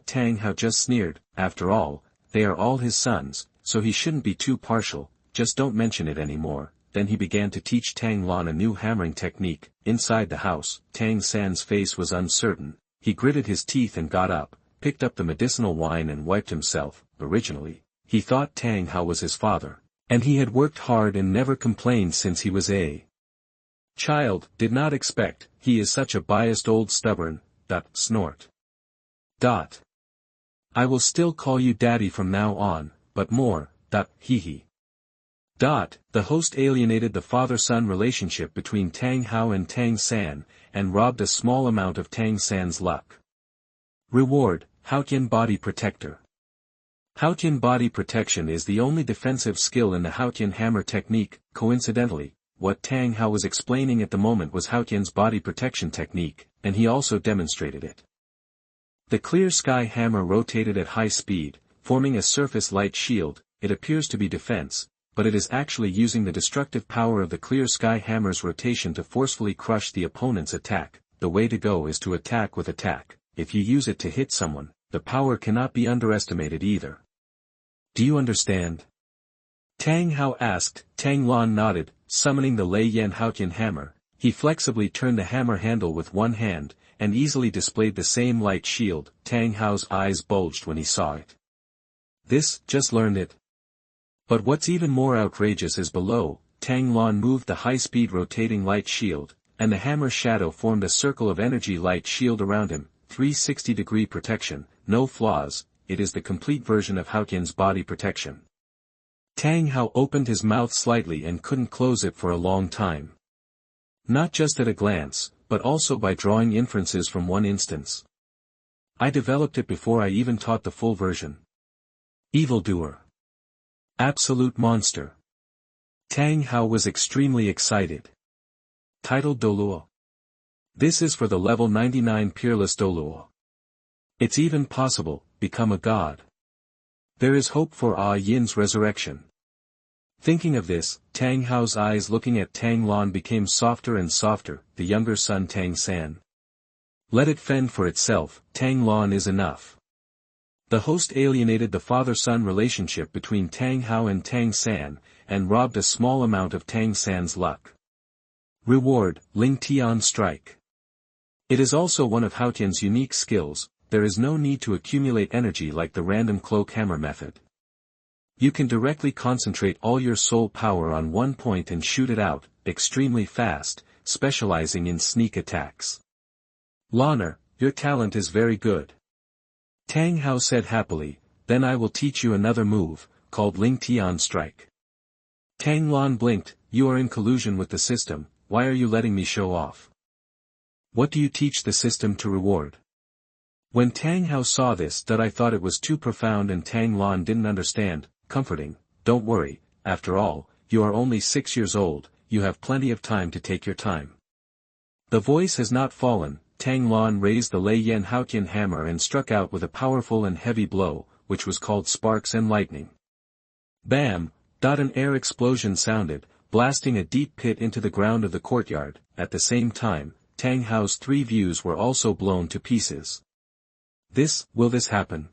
Tang Hao just sneered, after all, they are all his sons, so he shouldn't be too partial, just don't mention it anymore. then he began to teach Tang Lan a new hammering technique. Inside the house, Tang San's face was uncertain. He gritted his teeth and got up, picked up the medicinal wine and wiped himself. Originally, he thought Tang Hao was his father, and he had worked hard and never complained since he was a child. Did not expect, he is such a biased old stubborn, snort. I will still call you daddy from now on, but more, hee. The host alienated the father-son relationship between Tang Hao and Tang San, and robbed a small amount of Tang San's luck. Reward, Haotian Body Protector. Haotian Body Protection is the only defensive skill in the Haotian hammer technique. Coincidentally, what Tang Hao was explaining at the moment was Haotian's body protection technique, and he also demonstrated it. The clear sky hammer rotated at high speed, forming a surface light shield. It appears to be defense, but it is actually using the destructive power of the clear sky hammer's rotation to forcefully crush the opponent's attack. The way to go is to attack with attack. If you use it to hit someone, the power cannot be underestimated either. Do you understand? Tang Hao asked. Tang Lan nodded, summoning the Lei Yan Haotian hammer. He flexibly turned the hammer handle with one hand, and easily displayed the same light shield. Tang Hao's eyes bulged when he saw it. This, just learned it. But what's even more outrageous is below. Tang Lan moved the high-speed rotating light shield, and the hammer's shadow formed a circle of energy light shield around him. 360-degree protection, no flaws. It is the complete version of Haotian's body protection. Tang Hao opened his mouth slightly and couldn't close it for a long time. Not just at a glance, but also by drawing inferences from one instance. I developed it before I even taught the full version. Evildoer. Absolute monster. Tang Hao was extremely excited. Titled Douluo. This is for the level 99 peerless Douluo. It's even possible, become a god. There is hope for Yin's resurrection. Thinking of this, Tang Hao's eyes looking at Tang Lan became softer and softer. The younger son Tang San. Let it fend for itself. Tang Lan is enough. The host alienated the father-son relationship between Tang Hao and Tang San, and robbed a small amount of Tang San's luck. Reward, Ling Tian Strike. It is also one of Haotian's unique skills. There is no need to accumulate energy like the random cloak hammer method. You can directly concentrate all your soul power on one point and shoot it out, extremely fast, specializing in sneak attacks. Laner, your talent is very good. Tang Hao said happily, then I will teach you another move, called Ling Tian Strike. Tang Lan blinked. You are in collusion with the system. Why are you letting me show off? What do you teach the system to reward? When Tang Hao saw this, that I thought it was too profound and Tang Lan didn't understand. Comforting, don't worry, after all, you are only 6 years old, you have plenty of time to take your time. The voice has not fallen. Tang Lan raised the Lei Yan Haotian hammer and struck out with a powerful and heavy blow, which was called Sparks and Lightning. Bam! An air explosion sounded, blasting a deep pit into the ground of the courtyard. At the same time, Tang Hao's 3 views were also blown to pieces. Will this happen?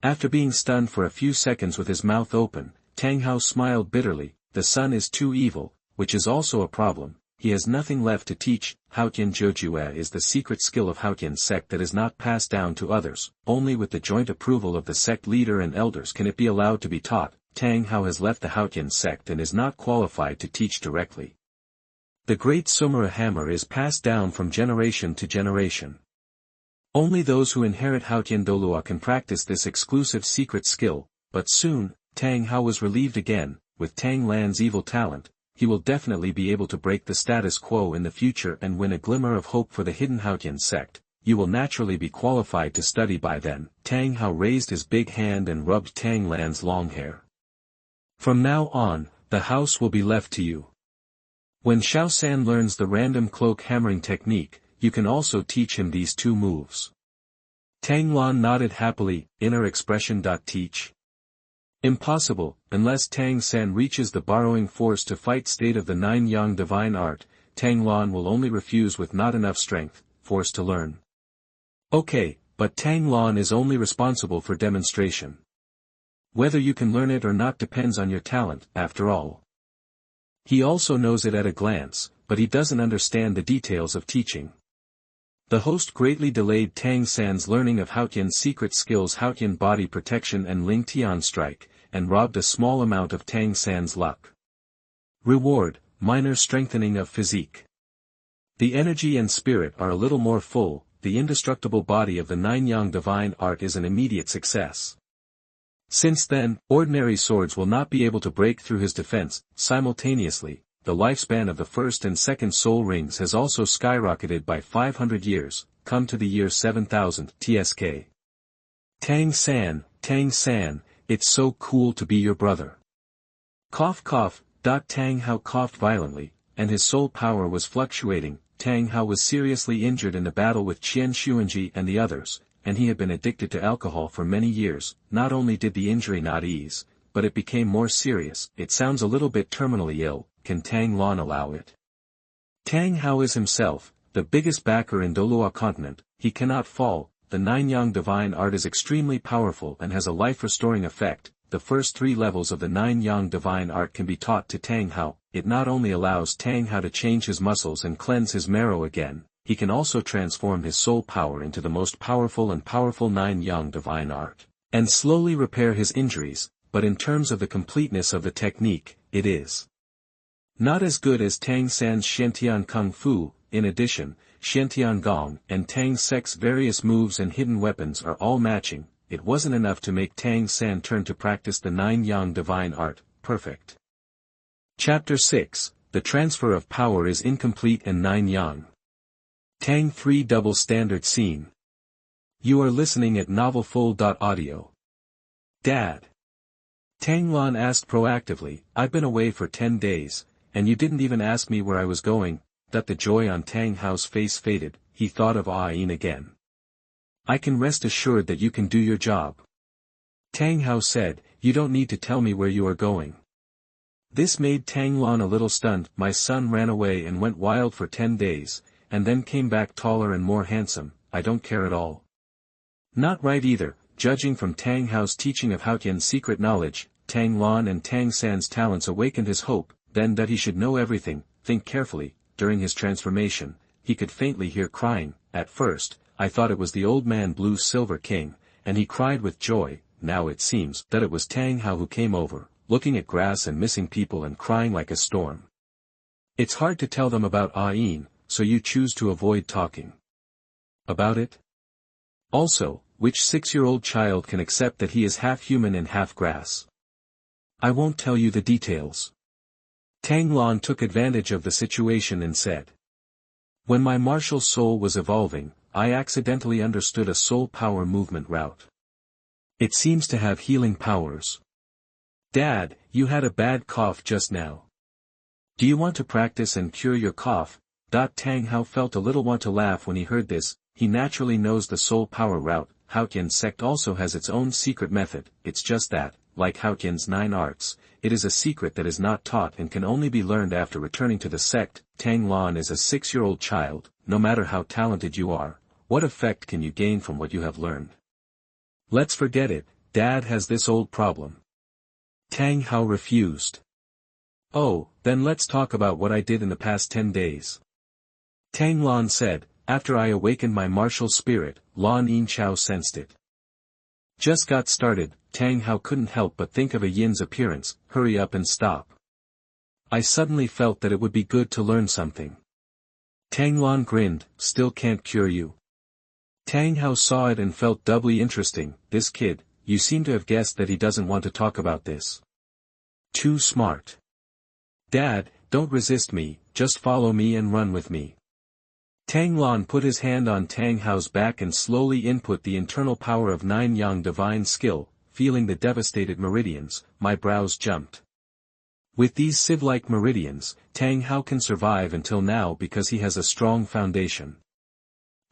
After being stunned for a few seconds with his mouth open, Tang Hao smiled bitterly. The son is too evil, which is also a problem. He has nothing left to teach. Haotian Jiujue is the secret skill of Haotian sect that is not passed down to others. Only with the joint approval of the sect leader and elders can it be allowed to be taught. Tang Hao has left the Haotian sect and is not qualified to teach directly. The great Sumera hammer is passed down from generation to generation. Only those who inherit Haotian Douluo can practice this exclusive secret skill, but soon, Tang Hao was relieved again. With Tang Lan's evil talent, he will definitely be able to break the status quo in the future and win a glimmer of hope for the hidden Haotian sect. You will naturally be qualified to study by then. Tang Hao raised his big hand and rubbed Tang Lan's long hair. From now on, the house will be left to you. When Xiao San learns the random cloak hammering technique, you can also teach him these 2 moves. Tang Lan nodded happily. Inner expression. Teach. Impossible, unless Tang San reaches the borrowing force to fight state of the 9 yang divine art. Tang Lan will only refuse with not enough strength, force to learn. Okay, but Tang Lan is only responsible for demonstration. Whether you can learn it or not depends on your talent, after all. He also knows it at a glance, but he doesn't understand the details of teaching. The host greatly delayed Tang San's learning of Haotian's secret skills, Haotian body protection and Ling Tian strike, and robbed a small amount of Tang San's luck. Reward, minor strengthening of physique. The energy and spirit are a little more full, the indestructible body of the nine-yang divine art is an immediate success. Since then, ordinary swords will not be able to break through his defense. Simultaneously, the lifespan of the first and second soul rings has also skyrocketed by 500 years, come to the year 7000 TSK. Tang San, it's so cool to be your brother. Cough cough. Tang Hao coughed violently, and his soul power was fluctuating. Tang Hao was seriously injured in a battle with Qian Xuanji and the others, and he had been addicted to alcohol for many years. Not only did the injury not ease, but it became more serious. It sounds a little bit terminally ill. Can Tang Lan allow it? Tang Hao is himself, the biggest backer in Douluo continent. He cannot fall. The nine-yang divine art is extremely powerful and has a life-restoring effect. The first 3 levels of the nine-yang divine art can be taught to Tang Hao. It not only allows Tang Hao to change his muscles and cleanse his marrow again, he can also transform his soul power into the most powerful nine-yang divine art, and slowly repair his injuries, but in terms of the completeness of the technique, it is not as good as Tang San's Xiantian Kung Fu. In addition, Xiantian Gong and Tang Sek's various moves and hidden weapons are all matching. It wasn't enough to make Tang San turn to practice the nine-yang divine art, perfect. Chapter 6, The Transfer of Power is Incomplete and Nine-yang. Tang 3 Double Standard Scene. You are listening at novelfull.audio. Dad. Tang Lan asked proactively, I've been away for 10 days, and you didn't even ask me where I was going. That the joy on Tang Hao's face faded, he thought of Awaken again. I can rest assured that you can do your job. Tang Hao said, you don't need to tell me where you are going. This made Tang Lan a little stunned. My son ran away and went wild for 10 days, and then came back taller and more handsome. I don't care at all. Not right either, judging from Tang Hao's teaching of Haotian's secret knowledge. Tang Lan and Tang San's talents awakened his hope, then that he should know everything. Think carefully. During his transformation, he could faintly hear crying. At first, I thought it was the old man Blue Silver King, and he cried with joy. Now it seems that it was Tang Hao who came over, looking at grass and missing people and crying like a storm. It's hard to tell them about Awaken, so you choose to avoid talking about it? Also, which 6-year-old child can accept that he is half human and half grass? I won't tell you the details. Tang Lan took advantage of the situation and said. When my martial soul was evolving, I accidentally understood a soul power movement route. It seems to have healing powers. Dad, you had a bad cough just now. Do you want to practice and cure your cough? Tang Hao felt a little want to laugh when he heard this. He naturally knows the soul power route. Haotian sect also has its own secret method. It's just that, like Haotian's 9 arts, it is a secret that is not taught and can only be learned after returning to the sect. Tang Lan is a 6-year-old child. No matter how talented you are, what effect can you gain from what you have learned? Let's forget it. Dad has this old problem. Tang Hao refused. Oh, then let's talk about what I did in the past 10 days. Tang Lan said, after I awakened my martial spirit. Lan Yin Chao sensed it. Just got started. Tang Hao couldn't help but think of a Yin's appearance. Hurry up and stop. I suddenly felt that it would be good to learn something. Tang Lan grinned, still can't cure you. Tang Hao saw it and felt doubly interesting. This kid, you seem to have guessed that he doesn't want to talk about this. Too smart. Dad, don't resist me, just follow me and run with me. Tang Lan put his hand on Tang Hao's back and slowly input the internal power of nine-yang divine skill. Feeling the devastated meridians, my brows jumped. With these sieve-like meridians, Tang Hao can survive until now because he has a strong foundation.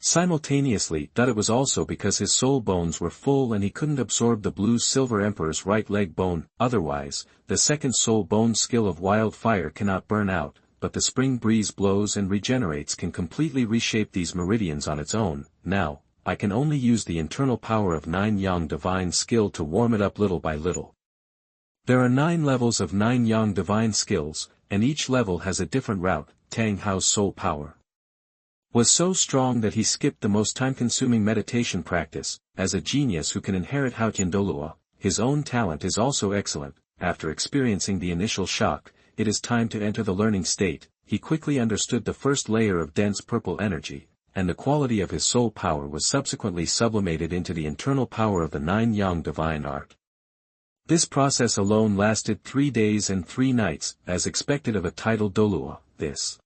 Simultaneously, it was also because his soul bones were full and he couldn't absorb the blue silver emperor's right leg bone. Otherwise, the second soul bone skill of wildfire cannot burn out, but the spring breeze blows and regenerates can completely reshape these meridians on its own. Now, I can only use the internal power of nine-yang divine skill to warm it up little by little. There are 9 levels of nine-yang divine skills. and each level has a different route. Tang Hao's soul power was so strong that he skipped the most time-consuming meditation practice. As a genius who can inherit Haotian Douluo, his own talent is also excellent. After experiencing the initial shock, it is time to enter the learning state. He quickly understood the first layer of dense purple energy, and the quality of his soul power was subsequently sublimated into the internal power of the 9 yang divine art. This process alone lasted 3 days and 3 nights, as expected of a titled Douluo. This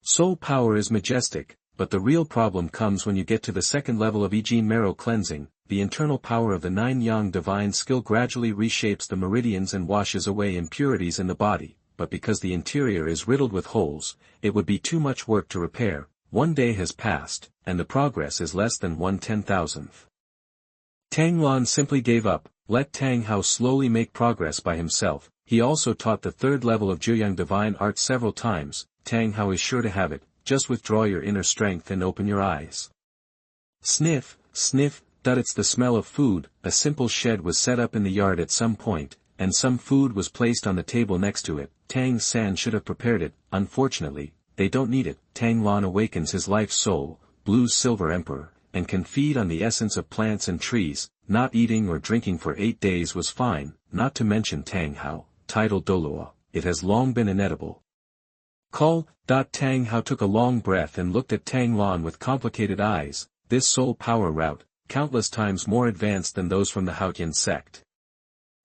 soul power is majestic, but the real problem comes when you get to the second level of Ijin marrow cleansing. The internal power of the 9 yang divine skill gradually reshapes the meridians and washes away impurities in the body, but because the interior is riddled with holes, it would be too much work to repair. 1 day has passed, and the progress is less than 1/10,000th. Tang Lan simply gave up. Let Tang Hao slowly make progress by himself. He also taught the 3rd level of Zhuyang divine art several times. Tang Hao is sure to have it. Just withdraw your inner strength and open your eyes. Sniff, sniff. It's the smell of food. A simple shed was set up in the yard at some point, and some food was placed on the table next to it. Tang San should have prepared it. Unfortunately, they don't need it. Tang Lan awakens his life soul, Blue's Silver Emperor, and can feed on the essence of plants and trees. Not eating or drinking for 8 days was fine, not to mention Tang Hao, titled Douluo. It has long been inedible. Tang Hao took a long breath and looked at Tang Lan with complicated eyes. This soul power route, countless times more advanced than those from the Haotian sect.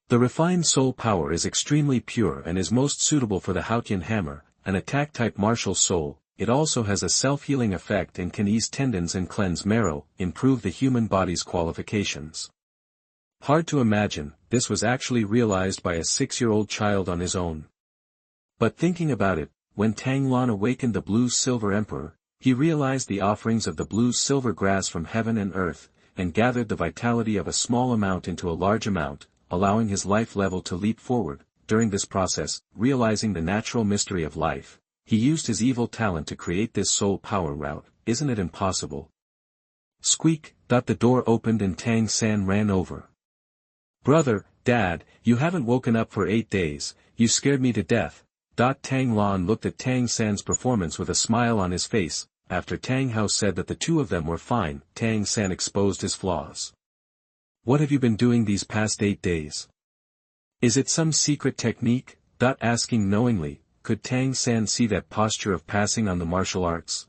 The refined soul power is extremely pure and is most suitable for the Haotian hammer, an attack-type martial soul. It also has a self-healing effect and can ease tendons and cleanse marrow, improve the human body's qualifications. Hard to imagine, this was actually realized by a 6-year-old child on his own. But thinking about it, when Tang Lan awakened the Blue Silver Emperor, he realized the offerings of the blue silver grass from heaven and earth, and gathered the vitality of a small amount into a large amount, allowing his life level to leap forward. During this process, realizing the natural mystery of life, he used his evil talent to create this soul power route. Isn't it impossible? Squeak! The door opened and Tang San ran over. Brother, Dad, you haven't woken up for 8 days, you scared me to death. Tang Lan looked at Tang San's performance with a smile on his face. After Tang Hao said that the two of them were fine, Tang San exposed his flaws. What have you been doing these past 8 days? Is it some secret technique? Asking knowingly, could Tang San see that posture of passing on the martial arts?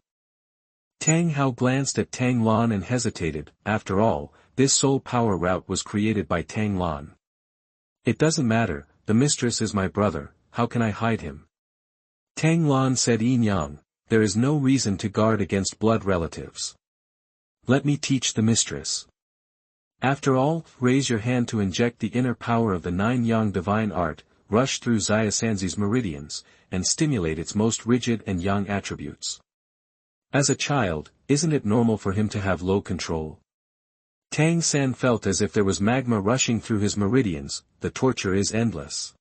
Tang Hao glanced at Tang Lan and hesitated. After all, this soul power route was created by Tang Lan. It doesn't matter, the mistress is my brother, how can I hide him? Tang Lan said yin yang. There is no reason to guard against blood relatives. Let me teach the mistress. After all, raise your hand to inject the inner power of the 9 yang divine art, rush through Xiaoyan's meridians, and stimulate its most rigid and yang attributes. As a child, isn't it normal for him to have low control? Tang San felt as if there was magma rushing through his meridians. The torture is endless.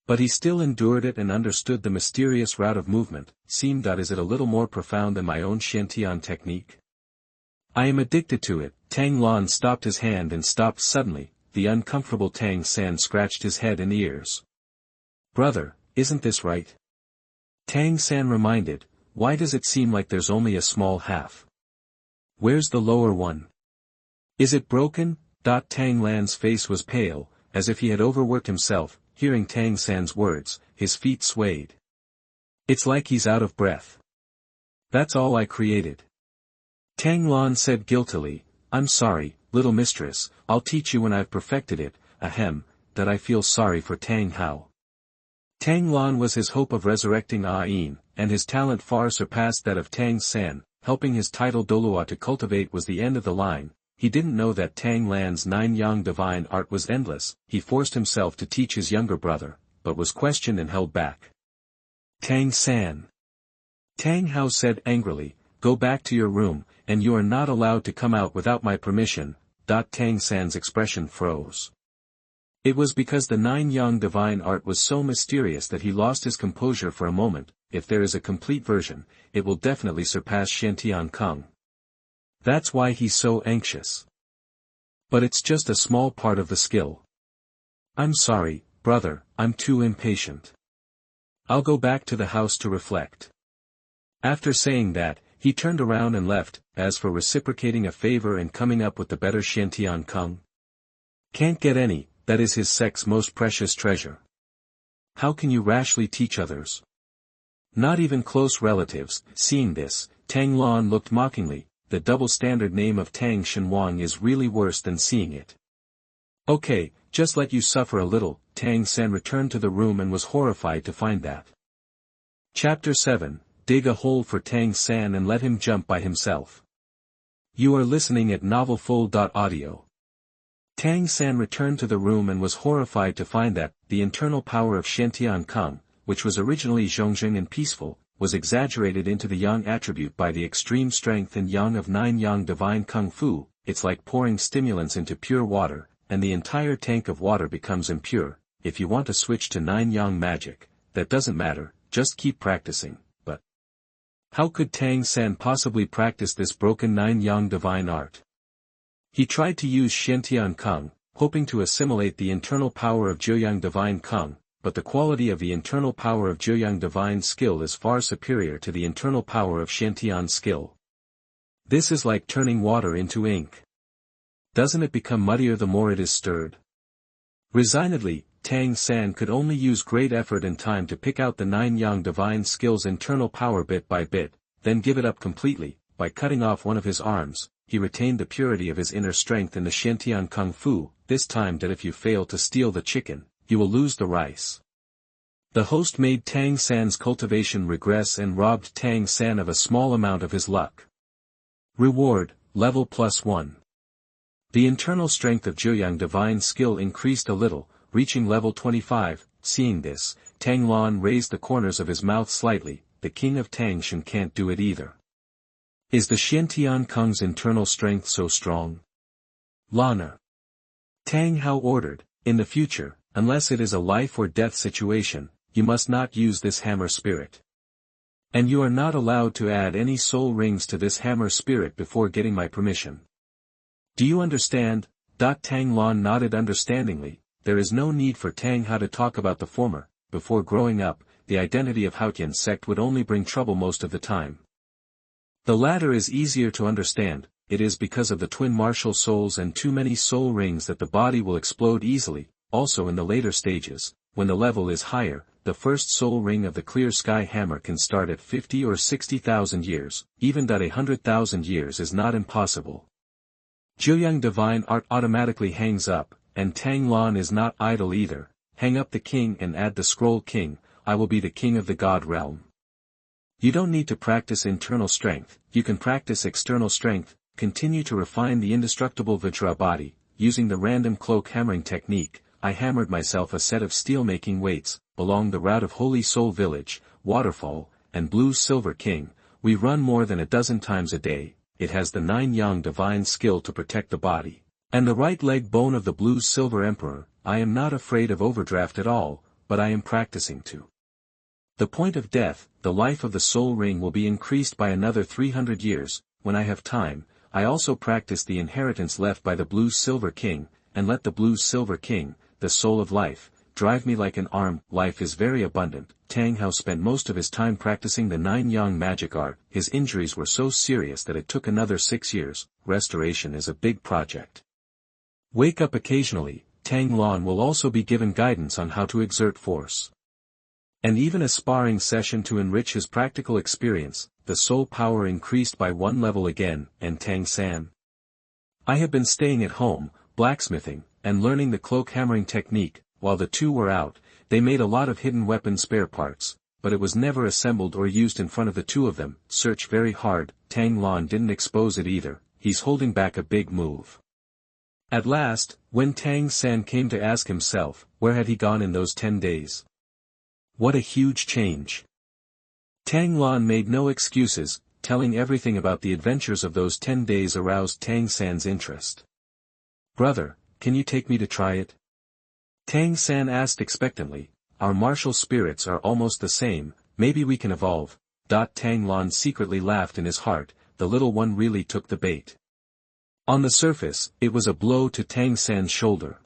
But he still endured it and understood the mysterious route of movement. Is it a little more profound than my own Xiantian technique? I am addicted to it. Tang Lan stopped his hand and stopped suddenly. The uncomfortable Tang San scratched his head and ears. Brother, isn't this right? Tang San reminded, why does it seem like there's only a small half? Where's the lower one? Is it broken? Tang Lan's face was pale, as if he had overworked himself. Hearing Tang San's words, his feet swayed. It's like he's out of breath. That's all I created. Tang Lan said guiltily, I'm sorry, little mistress, I'll teach you when I've perfected it. Ahem, that I feel sorry for Tang Hao. Tang Lan was his hope of resurrecting Ain, and his talent far surpassed that of Tang San. Helping his title Douluo to cultivate was the end of the line. He didn't know that Tang Lan's 9 yang divine art was endless. He forced himself to teach his younger brother, but was questioned and held back. Tang San. Tang Hao said angrily, go back to your room, and you are not allowed to come out without my permission. Tang San's expression froze. It was because the 9 yang divine art was so mysterious that he lost his composure for a moment. If there is a complete version, it will definitely surpass Xiantian Kung. That's why he's so anxious. But it's just a small part of the skill. I'm sorry, brother, I'm too impatient. I'll go back to the house to reflect. After saying that, he turned around and left. As for reciprocating a favor and coming up with the better Xiantian Kung, can't get any, that is his sect's most precious treasure. How can you rashly teach others? Not even close relatives. Seeing this, Tang Lan looked mockingly. The double-standard name of Tang Shenwang is really worse than seeing it. Okay, just let you suffer a little. Tang San returned to the room and was horrified to find that. Chapter 7, Dig a hole for Tang San and let him jump by himself. You are listening at novelfull.audio. Tang San returned to the room and was horrified to find that, the internal power of Xiantian Kung, which was originally zhongzheng and peaceful, was exaggerated into the yang attribute by the extreme strength and yang of 9 yang divine Kung Fu. It's like pouring stimulants into pure water, and the entire tank of water becomes impure. If you want to switch to 9 yang magic, that doesn't matter, just keep practicing. But how could Tang San possibly practice this broken 9 yang divine art? He tried to use Xiantian Kung, hoping to assimilate the internal power of Jiuyang divine Kung, but the quality of the internal power of Jiuyang divine skill is far superior to the internal power of Xiantian skill. This is like turning water into ink. Doesn't it become muddier the more it is stirred? Resignedly, Tang San could only use great effort and time to pick out the 9 yang divine skill's internal power bit by bit, then give it up completely. By cutting off one of his arms, he retained the purity of his inner strength in the Xiantian Kung Fu, this time that if you fail to steal the chicken, you will lose the rice. The host made Tang San's cultivation regress and robbed Tang San of a small amount of his luck. Reward, level +1. The internal strength of Jiuyang divine skill increased a little, reaching level 25. Seeing this, Tang Lan raised the corners of his mouth slightly. The king of Tangshan can't do it either. Is the Xiantian Kung's internal strength so strong? Lana. Tang Hao ordered, in the future, unless it is a life or death situation, you must not use this hammer spirit. And you are not allowed to add any soul rings to this hammer spirit before getting my permission. Do you understand? Tang Lan nodded understandingly. There is no need for Tang Hao to talk about the former. Before growing up, the identity of Haotian sect would only bring trouble most of the time. The latter is easier to understand. It is because of the twin martial souls and too many soul rings that the body will explode easily. Also in the later stages, when the level is higher, the first soul ring of the clear sky hammer can start at 50 or 60,000 years, even that 100,000 years is not impossible. Jiuyang divine art automatically hangs up, and Tang Lan is not idle either. Hang up the king and add the scroll king. I will be the king of the god realm. You don't need to practice internal strength, you can practice external strength. Continue to refine the indestructible Vajra body. Using the random cloak hammering technique, I hammered myself a set of steel-making weights. Along the route of Holy Soul Village, Waterfall, and Blue Silver King, we run more than a dozen times a day. It has the 9 yang divine skill to protect the body. And the right leg bone of the Blue Silver Emperor. I am not afraid of overdraft at all, but I am practicing to the point of death. The life of the soul ring will be increased by another 300 years, when I have time. I also practice the inheritance left by the Blue Silver King, and let the Blue Silver King, the soul of life, drive me like an arm. Life is very abundant. Tang Hao spent most of his time practicing the 9 yang magic art. His injuries were so serious that it took another 6 years. Restoration is a big project. Wake up occasionally. Tang Lan will also be given guidance on how to exert force. And even a sparring session to enrich his practical experience. The soul power increased by 1 level again. And Tang San? I have been staying at home, blacksmithing, and learning the cloak hammering technique. While the two were out, they made a lot of hidden weapon spare parts, but it was never assembled or used in front of the two of them. Search very hard. Tang Lan didn't expose it either. He's holding back a big move. At last, when Tang San came to ask himself, where had he gone in those 10 days? What a huge change. Tang Lan made no excuses. Telling everything about the adventures of those 10 days aroused Tang San's interest. Brother, can you take me to try it? Tang San asked expectantly. Our martial spirits are almost the same, maybe we can evolve. Tang Lan secretly laughed in his heart. The little one really took the bait. On the surface, it was a blow to Tang San's shoulder.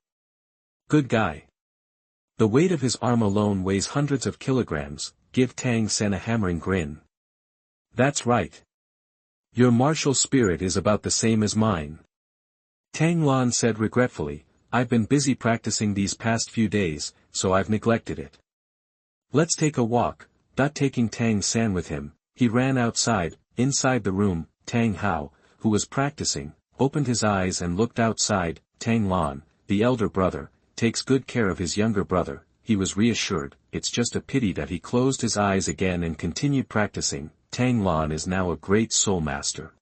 Good guy. The weight of his arm alone weighs hundreds of kilograms. Give Tang San a hammering grin. That's right. Your martial spirit is about the same as mine. Tang Lan said regretfully, I've been busy practicing these past few days, so I've neglected it. Let's take a walk. Taking Tang San with him, he ran outside. Inside the room, Tang Hao, who was practicing, opened his eyes and looked outside. Tang Lan, the elder brother, takes good care of his younger brother. He was reassured. It's just a pity that he closed his eyes again and continued practicing. Tang Lan is now a great soul master.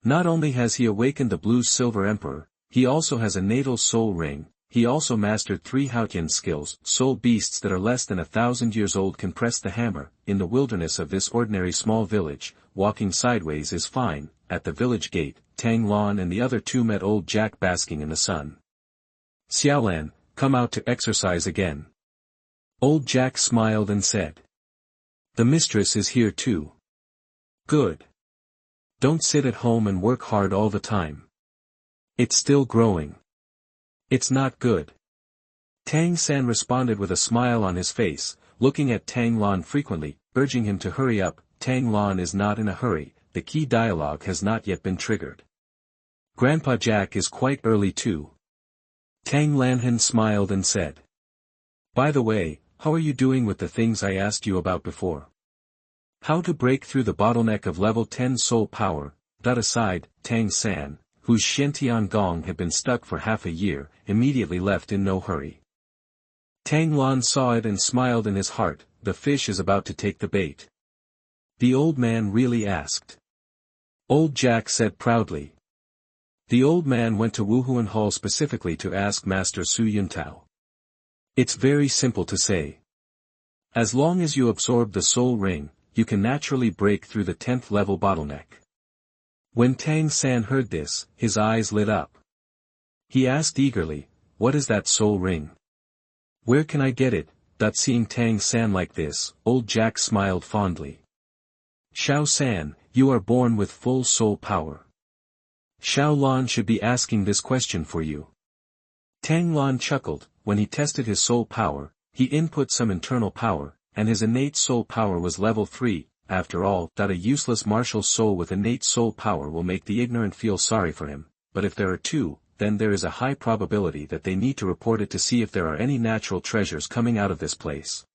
Not only has he awakened the Blue Silver Emperor, he also has a natal soul ring. He also mastered 3 Xiao Yan skills. Soul beasts that are less than 1,000 years old can press the hammer. In the wilderness of this ordinary small village, walking sideways is fine. At the village gate, Tang Lan and the other 2 met old Jack basking in the sun. Xiao Yan, come out to exercise again. Old Jack smiled and said. The mistress is here too. Good. Don't sit at home and work hard all the time. It's still growing. It's not good. Tang San responded with a smile on his face, looking at Tang Lan frequently, urging him to hurry up. Tang Lan is not in a hurry. The key dialogue has not yet been triggered. Grandpa Jack is quite early too. Tang Lan smiled and said. By the way, how are you doing with the things I asked you about before? How to break through the bottleneck of level 10 soul power. Aside, Tang San, whose Shen Gong had been stuck for half a year, immediately left in no hurry. Tang Lan saw it and smiled in his heart. The fish is about to take the bait. The old man really asked. Old Jack said proudly. The old man went to Wuhuan Hall specifically to ask Master Su Yuntao. It's very simple to say. As long as you absorb the soul ring, you can naturally break through the 10th level bottleneck. When Tang San heard this, his eyes lit up. He asked eagerly, what is that soul ring? Where can I get it? Seeing Tang San like this, old Jack smiled fondly. Xiao San, you are born with full soul power. Xiao Lan should be asking this question for you. Tang Lan chuckled. When he tested his soul power, he input some internal power, and his innate soul power was level 3, after all, a useless martial soul with innate soul power will make the ignorant feel sorry for him, but if there are 2, then there is a high probability that they need to report it to see if there are any natural treasures coming out of this place.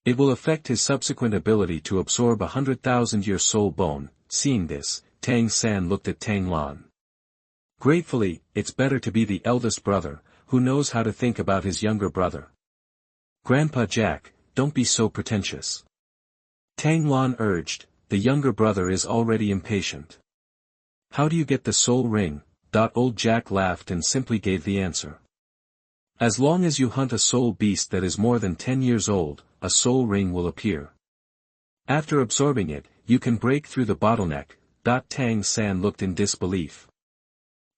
It will affect his subsequent ability to absorb 100,000-year soul bone. Seeing this, Tang San looked at Tang Lan. Gratefully, it's better to be the eldest brother, who knows how to think about his younger brother. Grandpa Jack, don't be so pretentious. Tang Lan urged. The younger brother is already impatient. How do you get the soul ring? Old Jack laughed and simply gave the answer. As long as you hunt a soul beast that is more than 10 years old, a soul ring will appear. After absorbing it, you can break through the bottleneck. Tang San looked in disbelief.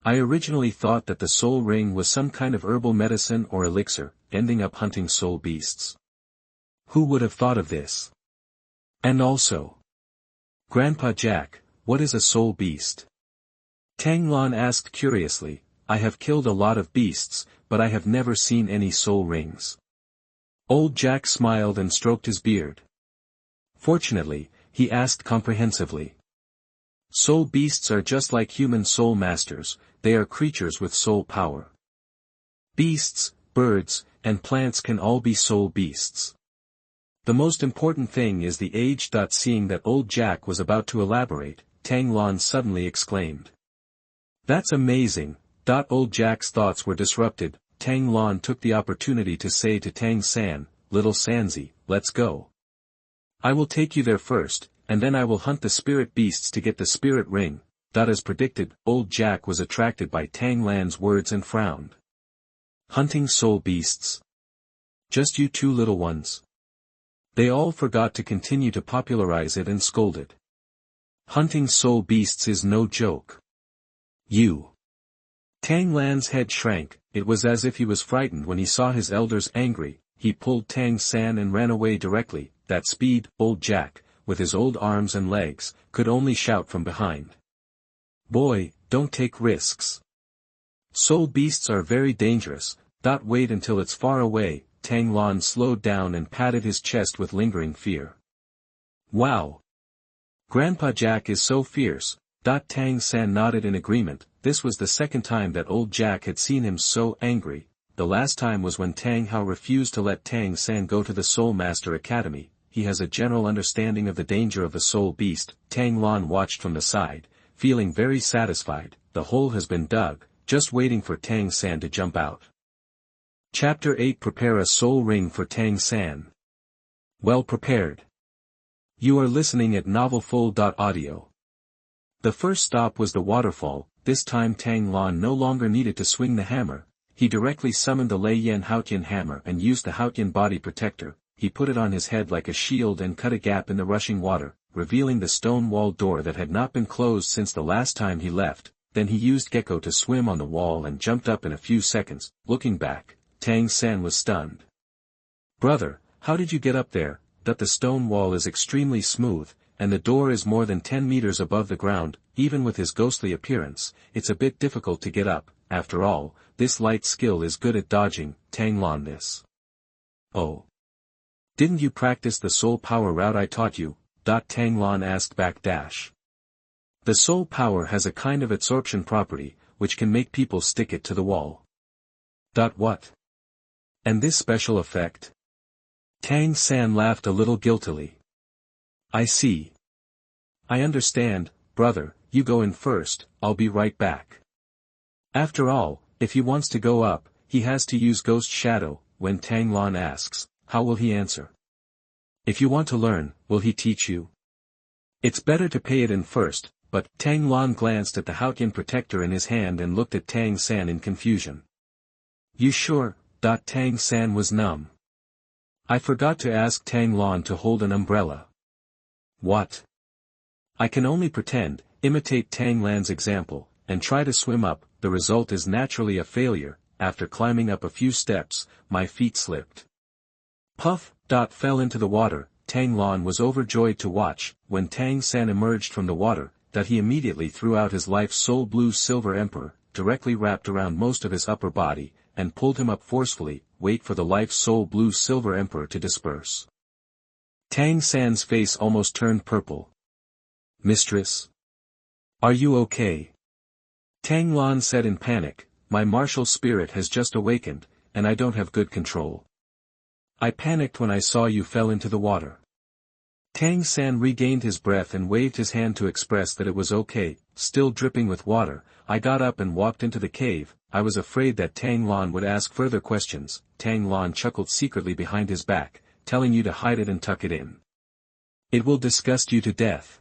I originally thought that the soul ring was some kind of herbal medicine or elixir, ending up hunting soul beasts. Who would have thought of this? And also, Grandpa Jack, what is a soul beast? Tang Lan asked curiously. I have killed a lot of beasts, but I have never seen any soul rings. Old Jack smiled and stroked his beard. Fortunately, he asked comprehensively. Soul beasts are just like human soul masters, they are creatures with soul power. Beasts, birds, and plants can all be soul beasts. The most important thing is the age. Seeing that old Jack was about to elaborate, Tang Lan suddenly exclaimed. That's amazing. Old Jack's thoughts were disrupted. Tang Lan took the opportunity to say to Tang San, Little Sanzi, let's go. I will take you there first, and then I will hunt the spirit beasts to get the spirit ring. As predicted, old Jack was attracted by Tang Lan's words and frowned. Hunting soul beasts? Just you 2 little ones? They all forgot to continue to popularize it and scolded. Hunting soul beasts is no joke. You. Tang Lan's head shrank. It was as if he was frightened when he saw his elders angry. He pulled Tang San and ran away directly. That speed, old Jack, with his old arms and legs, could only shout from behind. Boy, don't take risks. Soul beasts are very dangerous. Wait until it's far away. Tang Lan slowed down and patted his chest with lingering fear. Wow! Grandpa Jack is so fierce. Tang San nodded in agreement. This was the second time that old Jack had seen him so angry. The last time was when Tang Hao refused to let Tang San go to the Soul Master Academy. He has a general understanding of the danger of the soul beast. Tang Lan watched from the side, feeling very satisfied. The hole has been dug, just waiting for Tang San to jump out. Chapter 8. Prepare a soul ring for Tang San. Well prepared. You are listening at novelfull.audio. The first stop was the waterfall. This time Tang Lan no longer needed to swing the hammer. He directly summoned the Lei Yan Haotian hammer and used the Haotian body protector. He put it on his head like a shield and cut a gap in the rushing water, revealing the stone-walled door that had not been closed since the last time he left. Then he used Gecko to swim on the wall and jumped up in a few seconds. Looking back, Tang San was stunned. Brother, how did you get up there? That the stone wall is extremely smooth, and the door is more than 10 meters above the ground. Even with his ghostly appearance, it's a bit difficult to get up. After all, this light skill is good at dodging. Tang Lan this. Oh. Didn't you practice the soul power route I taught you? Tang Lan asked back. The soul power has a kind of absorption property, which can make people stick it to the wall. What? And this special effect? Tang San laughed a little guiltily. I see. I understand, brother, you go in first, I'll be right back. After all, if he wants to go up, he has to use Ghost Shadow. When Tang Lan asks, how will he answer? If you want to learn, will he teach you? It's better to pay it in first, but Tang Lan glanced at the Haotian protector in his hand and looked at Tang San in confusion. You sure? Tang San was numb. I forgot to ask Tang Lan to hold an umbrella. What? I can only pretend, imitate Tang Lan's example, and try to swim up. The result is naturally a failure. After climbing up a few steps, my feet slipped. Puff! Fell into the water. Tang Lan was overjoyed to watch. When Tang San emerged from the water, that he immediately threw out his life soul blue silver emperor, directly wrapped around most of his upper body, and pulled him up forcefully. Wait for the life soul blue silver emperor to disperse. Tang San's face almost turned purple. Mistress? Are you okay? Tang Lan said in panic, my martial spirit has just awakened, and I don't have good control. I panicked when I saw you fell into the water. Tang San regained his breath and waved his hand to express that it was okay. Still dripping with water, I got up and walked into the cave. I was afraid that Tang Lan would ask further questions. Tang Lan chuckled secretly behind his back, telling you to hide it and tuck it in. It will disgust you to death.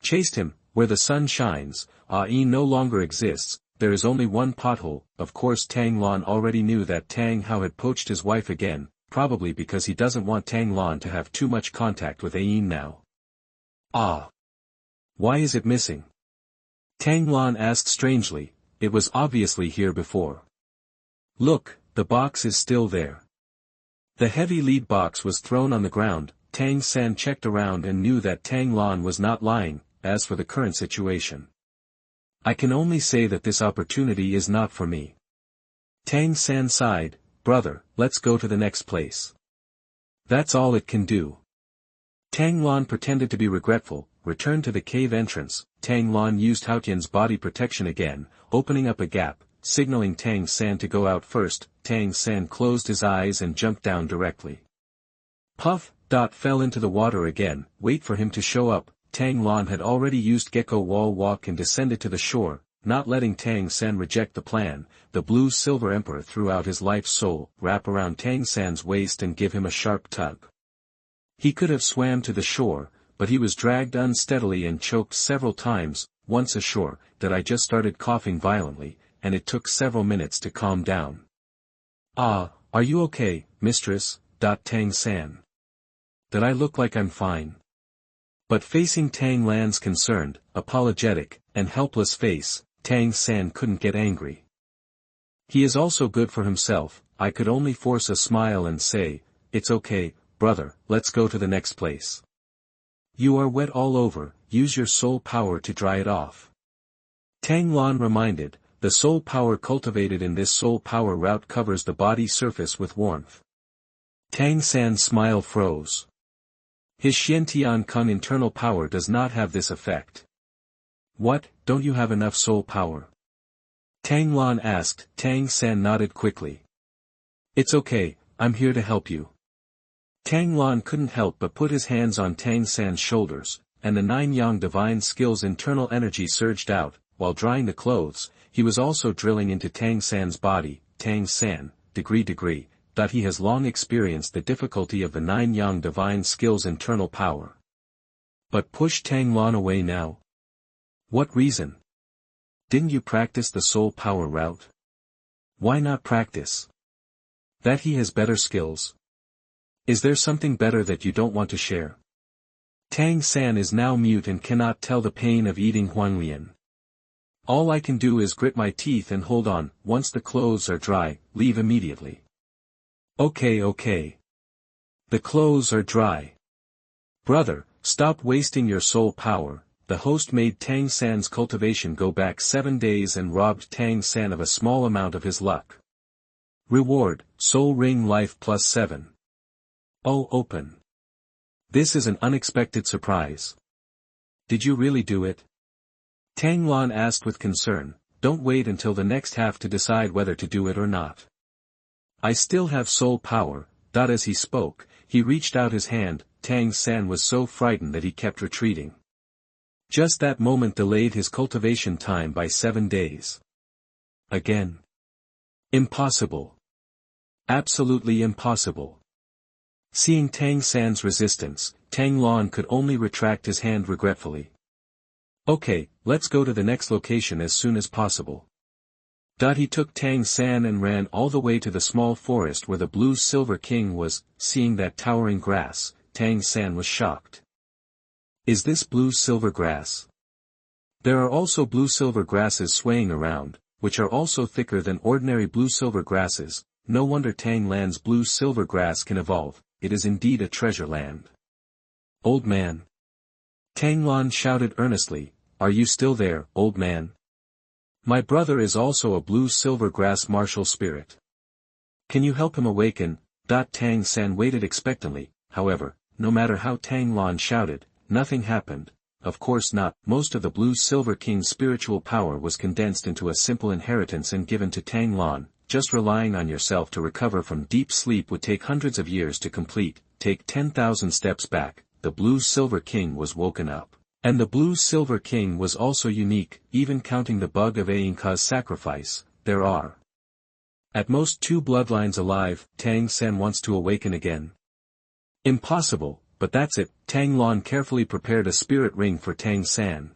Chased him, where the sun shines. No longer exists. There is only one pothole. Of course Tang Lan already knew that Tang Hao had poached his wife again, probably because he doesn't want Tang Lan to have too much contact with Ayin now. Why is it missing? Tang Lan asked strangely. It was obviously here before. Look, the box is still there. The heavy lead box was thrown on the ground. Tang San checked around and knew that Tang Lan was not lying. As for the current situation, I can only say that this opportunity is not for me. Tang San sighed. Brother, let's go to the next place. That's all it can do. Tang Lan pretended to be regretful, returned to the cave entrance. Tang Lan used Haotian's body protection again, opening up a gap, signaling Tang San to go out first. Tang San closed his eyes and jumped down directly. Puff! Fell into the water again. Wait for him to show up. Tang Lan had already used Gecko Wall Walk and descended to the shore, not letting Tang San reject the plan. The blue silver emperor threw out his life soul, wrap around Tang San's waist and give him a sharp tug. He could have swam to the shore, but he was dragged unsteadily and choked several times. Once ashore, I just started coughing violently, and it took several minutes to calm down. Are you okay, mistress? Tang San. That I look like I'm fine. But facing Tang Lan's concerned, apologetic, and helpless face, Tang San couldn't get angry. He is also good for himself. I could only force a smile and say, it's okay, brother, let's go to the next place. You are wet all over, use your soul power to dry it off. Tang Lan reminded, the soul power cultivated in this soul power route covers the body surface with warmth. Tang San's smile froze. His Xiantian Kun internal power does not have this effect. What, don't you have enough soul power? Tang Lan asked. Tang San nodded quickly. It's okay, I'm here to help you. Tang Lan couldn't help but put his hands on Tang San's shoulders, and the 9 yang divine skills internal energy surged out. While drying the clothes, he was also drilling into Tang San's body. Tang San, degree. That he has long experienced the difficulty of the 9 yang divine skills internal power. But push Tang Lan away now? What reason? Didn't you practice the soul power route? Why not practice? That he has better skills? Is there something better that you don't want to share? Tang San is now mute and cannot tell the pain of eating Huanglian. All I can do is grit my teeth and hold on. Once the clothes are dry, leave immediately. Okay. The clothes are dry. Brother, stop wasting your soul power. The host made Tang San's cultivation go back 7 days and robbed Tang San of a small amount of his luck. Reward, Soul Ring Life +7. Oh, open. This is an unexpected surprise. Did you really do it? Tang Lan asked with concern. Don't wait until the next half to decide whether to do it or not. I still have soul power. As he spoke, he reached out his hand. Tang San was so frightened that he kept retreating. Just that moment delayed his cultivation time by 7 days. Again. Impossible. Absolutely impossible. Seeing Tang San's resistance, Tang Lan could only retract his hand regretfully. Okay, let's go to the next location as soon as possible. He took Tang San and ran all the way to the small forest where the blue silver king was. Seeing that towering grass, Tang San was shocked. Is this blue silver grass? There are also blue silver grasses swaying around, which are also thicker than ordinary blue silver grasses. No wonder Tang Lan's blue silver grass can evolve. It is indeed a treasure land. Old man. Tang Lan shouted earnestly, are you still there, old man? My brother is also a blue silver grass martial spirit. Can you help him awaken? Tang San waited expectantly. However, no matter how Tang Lan shouted, nothing happened. Of course not. Most of the blue silver king's spiritual power was condensed into a simple inheritance and given to Tang Lan. Just relying on yourself to recover from deep sleep would take hundreds of years to complete. Take 10,000 steps back, the blue silver king was woken up. And the blue silver king was also unique. Even counting the bug of Ainka's sacrifice, there are at most 2 bloodlines alive. Tang San wants to awaken again. Impossible, but that's it. Tang Lan carefully prepared a spirit ring for Tang San.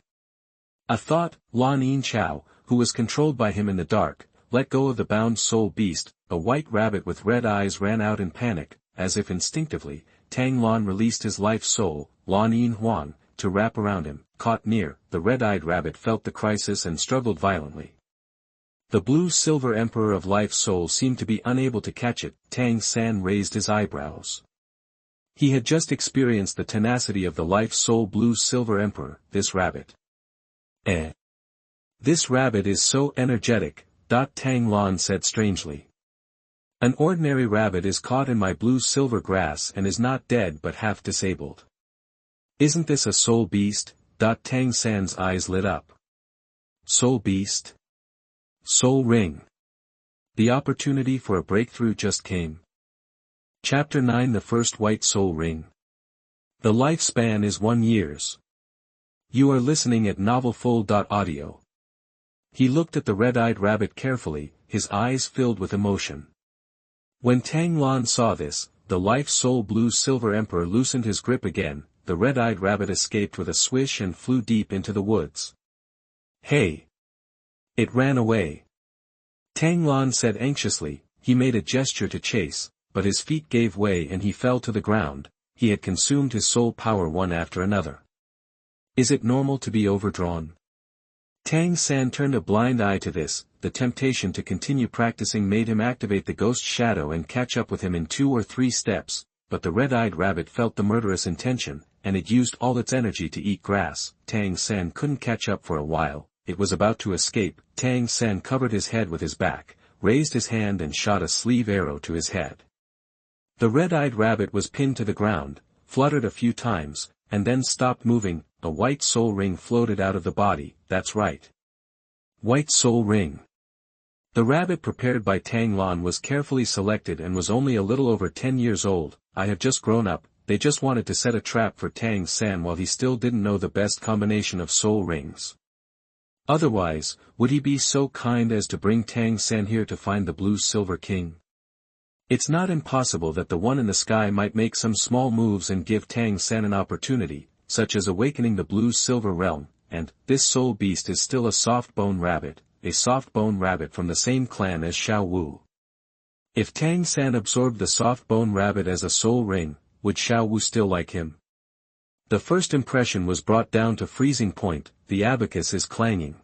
A thought, Lan Yin Chao, who was controlled by him in the dark, let go of the bound soul beast. A white rabbit with red eyes ran out in panic. As if instinctively, Tang Lan released his life soul, Lan Yin Huang, to wrap around him. Caught near, the red-eyed rabbit felt the crisis and struggled violently. The blue-silver emperor of life soul seemed to be unable to catch it. Tang San raised his eyebrows. He had just experienced the tenacity of the life soul blue-silver emperor. This rabbit. This rabbit is so energetic. Tang Lan said strangely. An ordinary rabbit is caught in my blue-silver grass and is not dead but half disabled. Isn't this a soul beast? Tang San's eyes lit up. Soul beast? Soul ring. The opportunity for a breakthrough just came. Chapter 9 The First White Soul Ring. The lifespan is 1 year. You are listening at novelfull.audio. He looked at the red-eyed rabbit carefully, his eyes filled with emotion. When Tang Lan saw this, the life soul blue silver emperor loosened his grip again. The red-eyed rabbit escaped with a swish and flew deep into the woods. Hey! It ran away. Tang Lan said anxiously. He made a gesture to chase, but his feet gave way and he fell to the ground. He had consumed his soul power one after another. Is it normal to be overdrawn? Tang San turned a blind eye to this. The temptation to continue practicing made him activate the ghost shadow and catch up with him in 2 or 3 steps, but the red-eyed rabbit felt the murderous intention, and it used all its energy to eat grass. Tang San couldn't catch up for a while. It was about to escape. Tang San covered his head with his back, raised his hand and shot a sleeve arrow to his head. The red-eyed rabbit was pinned to the ground, fluttered a few times, and then stopped moving. A white soul ring floated out of the body. That's right. White soul ring. The rabbit prepared by Tang Lan was carefully selected and was only a little over 10 years old. I have just grown up. They just wanted to set a trap for Tang San while he still didn't know the best combination of soul rings. Otherwise, would he be so kind as to bring Tang San here to find the blue silver king? It's not impossible that the one in the sky might make some small moves and give Tang San an opportunity, such as awakening the blue silver realm, and this soul beast is still a soft-bone rabbit, from the same clan as Xiao Wu. If Tang San absorbed the soft-bone rabbit as a soul ring, would Xiao Wu still like him? The first impression was brought down to freezing point. The abacus is clanging.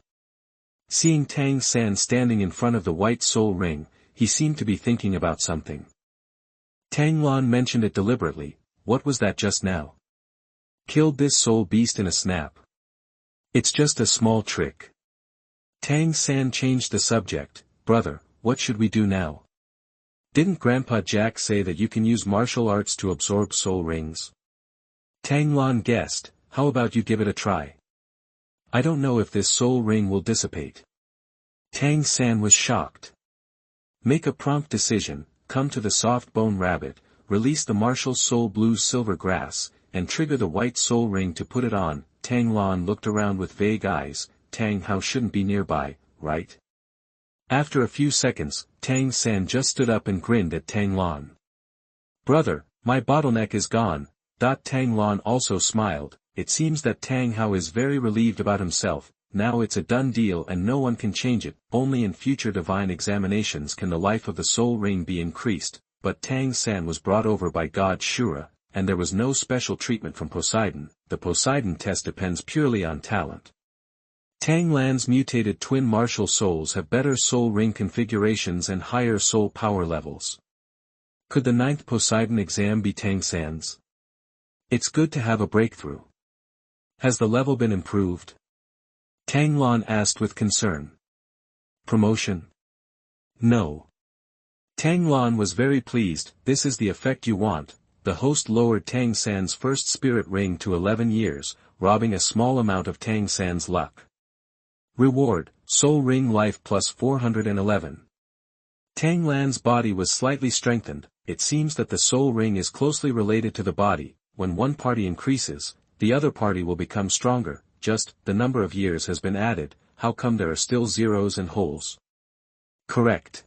Seeing Tang San standing in front of the white soul ring, he seemed to be thinking about something. Tang Lan mentioned it deliberately. What was that just now? Killed this soul beast in a snap. It's just a small trick. Tang San changed the subject. Brother, what should we do now? Didn't Grandpa Jack say that you can use martial arts to absorb soul rings? Tang Lan guessed. How about you give it a try? I don't know if this soul ring will dissipate. Tang San was shocked. Make a prompt decision, come to the soft bone rabbit, release the martial soul blue silver grass, and trigger the white soul ring to put it on. Tang Lan looked around with vague eyes. Tang Hao shouldn't be nearby, right? After a few seconds, Tang San just stood up and grinned at Tang Lan. Brother, my bottleneck is gone. Tang Lan also smiled. It seems that Tang Hao is very relieved about himself. Now it's a done deal and no one can change it. Only in future divine examinations can the life of the soul ring be increased. But Tang San was brought over by God Shura, and there was no special treatment from Poseidon. The Poseidon test depends purely on talent. Tang Lan's mutated twin martial souls have better soul ring configurations and higher soul power levels. Could the 9th Poseidon exam be Tang San's? It's good to have a breakthrough. Has the level been improved? Tang Lan asked with concern. Promotion? No. Tang Lan was very pleased. This is the effect you want. The host lowered Tang San's first spirit ring to 11 years, robbing a small amount of Tang San's luck. Reward, soul ring life plus 411. Tang Lan's body was slightly strengthened. It seems that the soul ring is closely related to the body. When one party increases, the other party will become stronger. Just, the number of years has been added. How come there are still zeros and holes? Correct.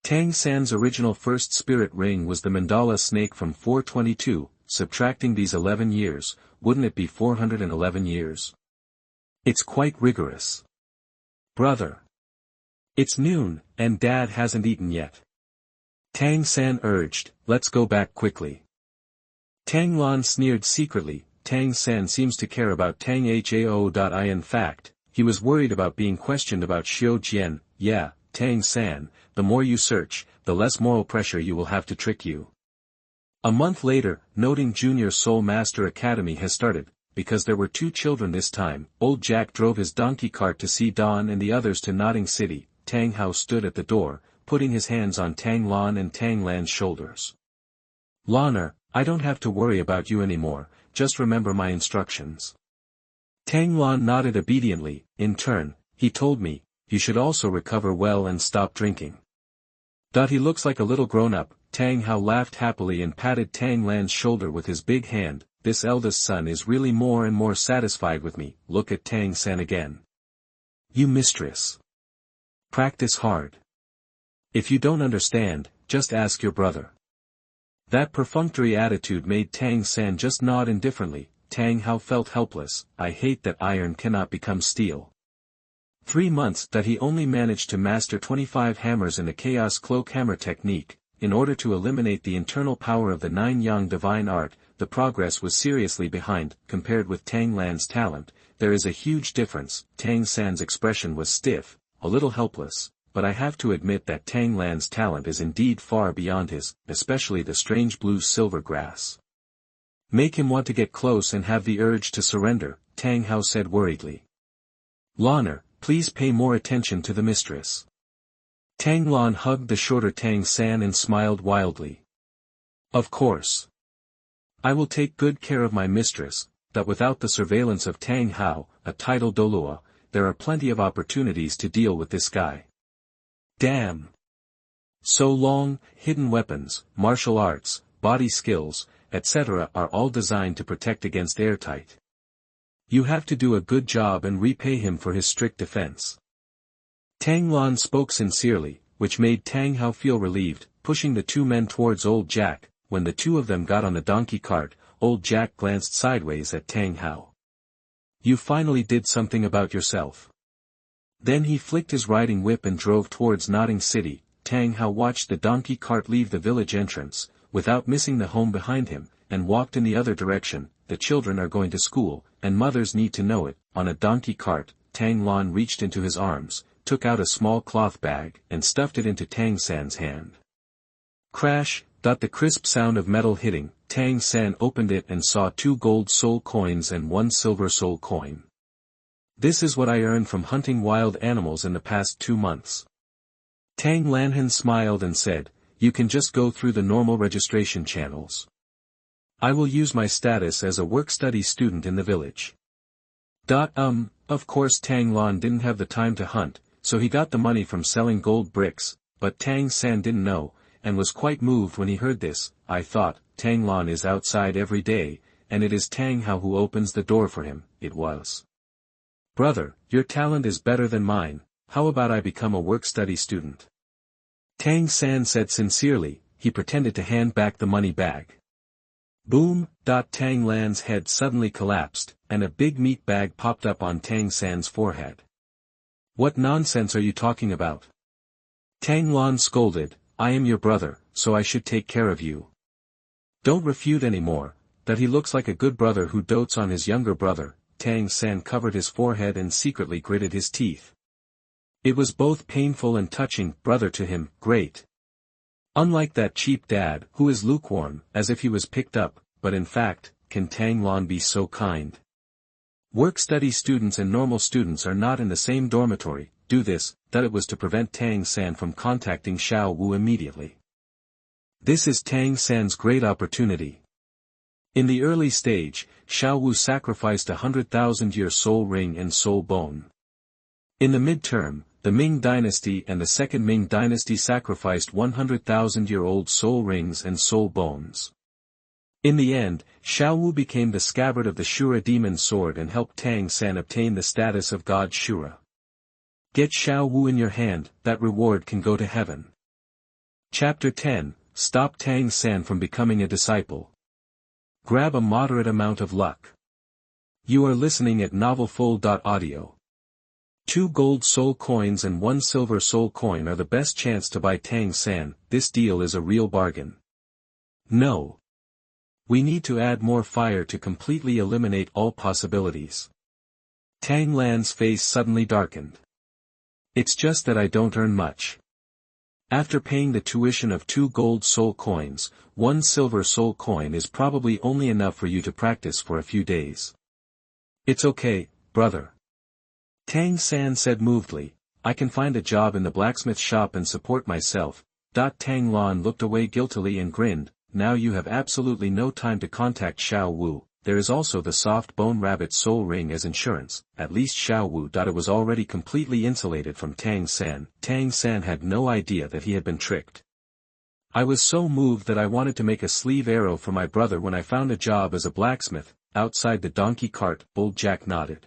Tang San's original first spirit ring was the mandala snake from 422, subtracting these 11 years, wouldn't it be 411 years? It's quite rigorous. Brother. It's noon, and Dad hasn't eaten yet. Tang San urged, let's go back quickly. Tang Lan sneered secretly. Tang San seems to care about Tang Hao. In fact, he was worried about being questioned about Xiao Yan. Yeah, Tang San, the more you search, the less moral pressure you will have to trick you. A month later, noting Junior Soul Master Academy has started. Because there were 2 children this time, old Jack drove his donkey cart to see Dawn and the others to Nodding City. Tang Hao stood at the door, putting his hands on Tang Lan and Tang Lan's shoulders. Laner, I don't have to worry about you anymore, just remember my instructions. Tang Lan nodded obediently. In turn, he told me, you should also recover well and stop drinking. He looks like a little grown-up. Tang Hao laughed happily and patted Tang Lan's shoulder with his big hand. This eldest son is really more and more satisfied with me. Look at Tang San again. You mistress. Practice hard. If you don't understand, just ask your brother. That perfunctory attitude made Tang San just nod indifferently. Tang Hao felt helpless. I hate that iron cannot become steel. 3 months that he only managed to master 25 hammers in the chaos cloak hammer technique. In order to eliminate the internal power of the 9 yang divine art, the progress was seriously behind. Compared with Tang Lan's talent, there is a huge difference. Tang San's expression was stiff, a little helpless, but I have to admit that Tang Lan's talent is indeed far beyond his, especially the strange blue silver grass. Make him want to get close and have the urge to surrender, Tang Hao said worriedly. Laner, please pay more attention to the mistress. Tang Lan hugged the shorter Tang San and smiled wildly. Of course. I will take good care of my mistress, that without the surveillance of Tang Hao, a title Douluo, there are plenty of opportunities to deal with this guy. Damn. So long, hidden weapons, martial arts, body skills, etc. are all designed to protect against airtight. You have to do a good job and repay him for his strict defense. Tang Lan spoke sincerely, which made Tang Hao feel relieved, pushing the two men towards old Jack. When the two of them got on the donkey cart, old Jack glanced sideways at Tang Hao. You finally did something about yourself. Then he flicked his riding whip and drove towards Nodding City. Tang Hao watched the donkey cart leave the village entrance, without missing the home behind him, and walked in the other direction. The children are going to school, and mothers need to know it. On a donkey cart, Tang Lan reached into his arms, took out a small cloth bag, and stuffed it into Tang San's hand. Crash! The crisp sound of metal hitting, Tang San opened it and saw 2 gold soul coins and 1 silver soul coin. This is what I earned from hunting wild animals in the past 2 months. Tang Lan smiled and said, you can just go through the normal registration channels. I will use my status as a work-study student in the village. Of course Tang Lan didn't have the time to hunt, so he got the money from selling gold bricks, but Tang San didn't know, and was quite moved when he heard this. I thought, Tang Lan is outside every day, and it is Tang Hao who opens the door for him. It was. Brother, your talent is better than mine, how about I become a work-study student? Tang San said sincerely. He pretended to hand back the money bag. Boom! Tang Lan's head suddenly collapsed, and a big meat bag popped up on Tang San's forehead. What nonsense are you talking about? Tang Lan scolded. I am your brother, so I should take care of you. Don't refute anymore, that he looks like a good brother who dotes on his younger brother. Tang San covered his forehead and secretly gritted his teeth. It was both painful and touching. Brother to him, great. Unlike that cheap dad, who is lukewarm, as if he was picked up, but in fact, can Tang Lan be so kind? Work-study students and normal students are not in the same dormitory. Do this, that it was to prevent Tang San from contacting Xiao Wu immediately. This is Tang San's great opportunity. In the early stage, Xiao Wu sacrificed 100,000-year soul ring and soul bone. In the mid-term, the Ming dynasty and the second Ming dynasty sacrificed 100,000-year-old soul rings and soul bones. In the end, Xiao Wu became the scabbard of the Shura demon sword and helped Tang San obtain the status of God Shura. Get Xiao Wu in your hand, that reward can go to heaven. Chapter 10, Stop Tang San from becoming a disciple. Grab a moderate amount of luck. You are listening at novelfull.audio. 2 gold soul coins and 1 silver soul coin are the best chance to buy Tang San. This deal is a real bargain. No. We need to add more fire to completely eliminate all possibilities. Tang Lan's face suddenly darkened. It's just that I don't earn much. After paying the tuition of 2 gold soul coins, 1 silver soul coin is probably only enough for you to practice for a few days. It's okay, brother. Tang San said movedly, I can find a job in the blacksmith shop and support myself. Tang Lan looked away guiltily and grinned. Now you have absolutely no time to contact Xiao Wu. There is also the soft bone rabbit soul ring as insurance. At least Xiao Wu. It was already completely insulated from Tang San. Tang San had no idea that he had been tricked. I was so moved that I wanted to make a sleeve arrow for my brother when I found a job as a blacksmith. Outside the donkey cart, old Jack nodded.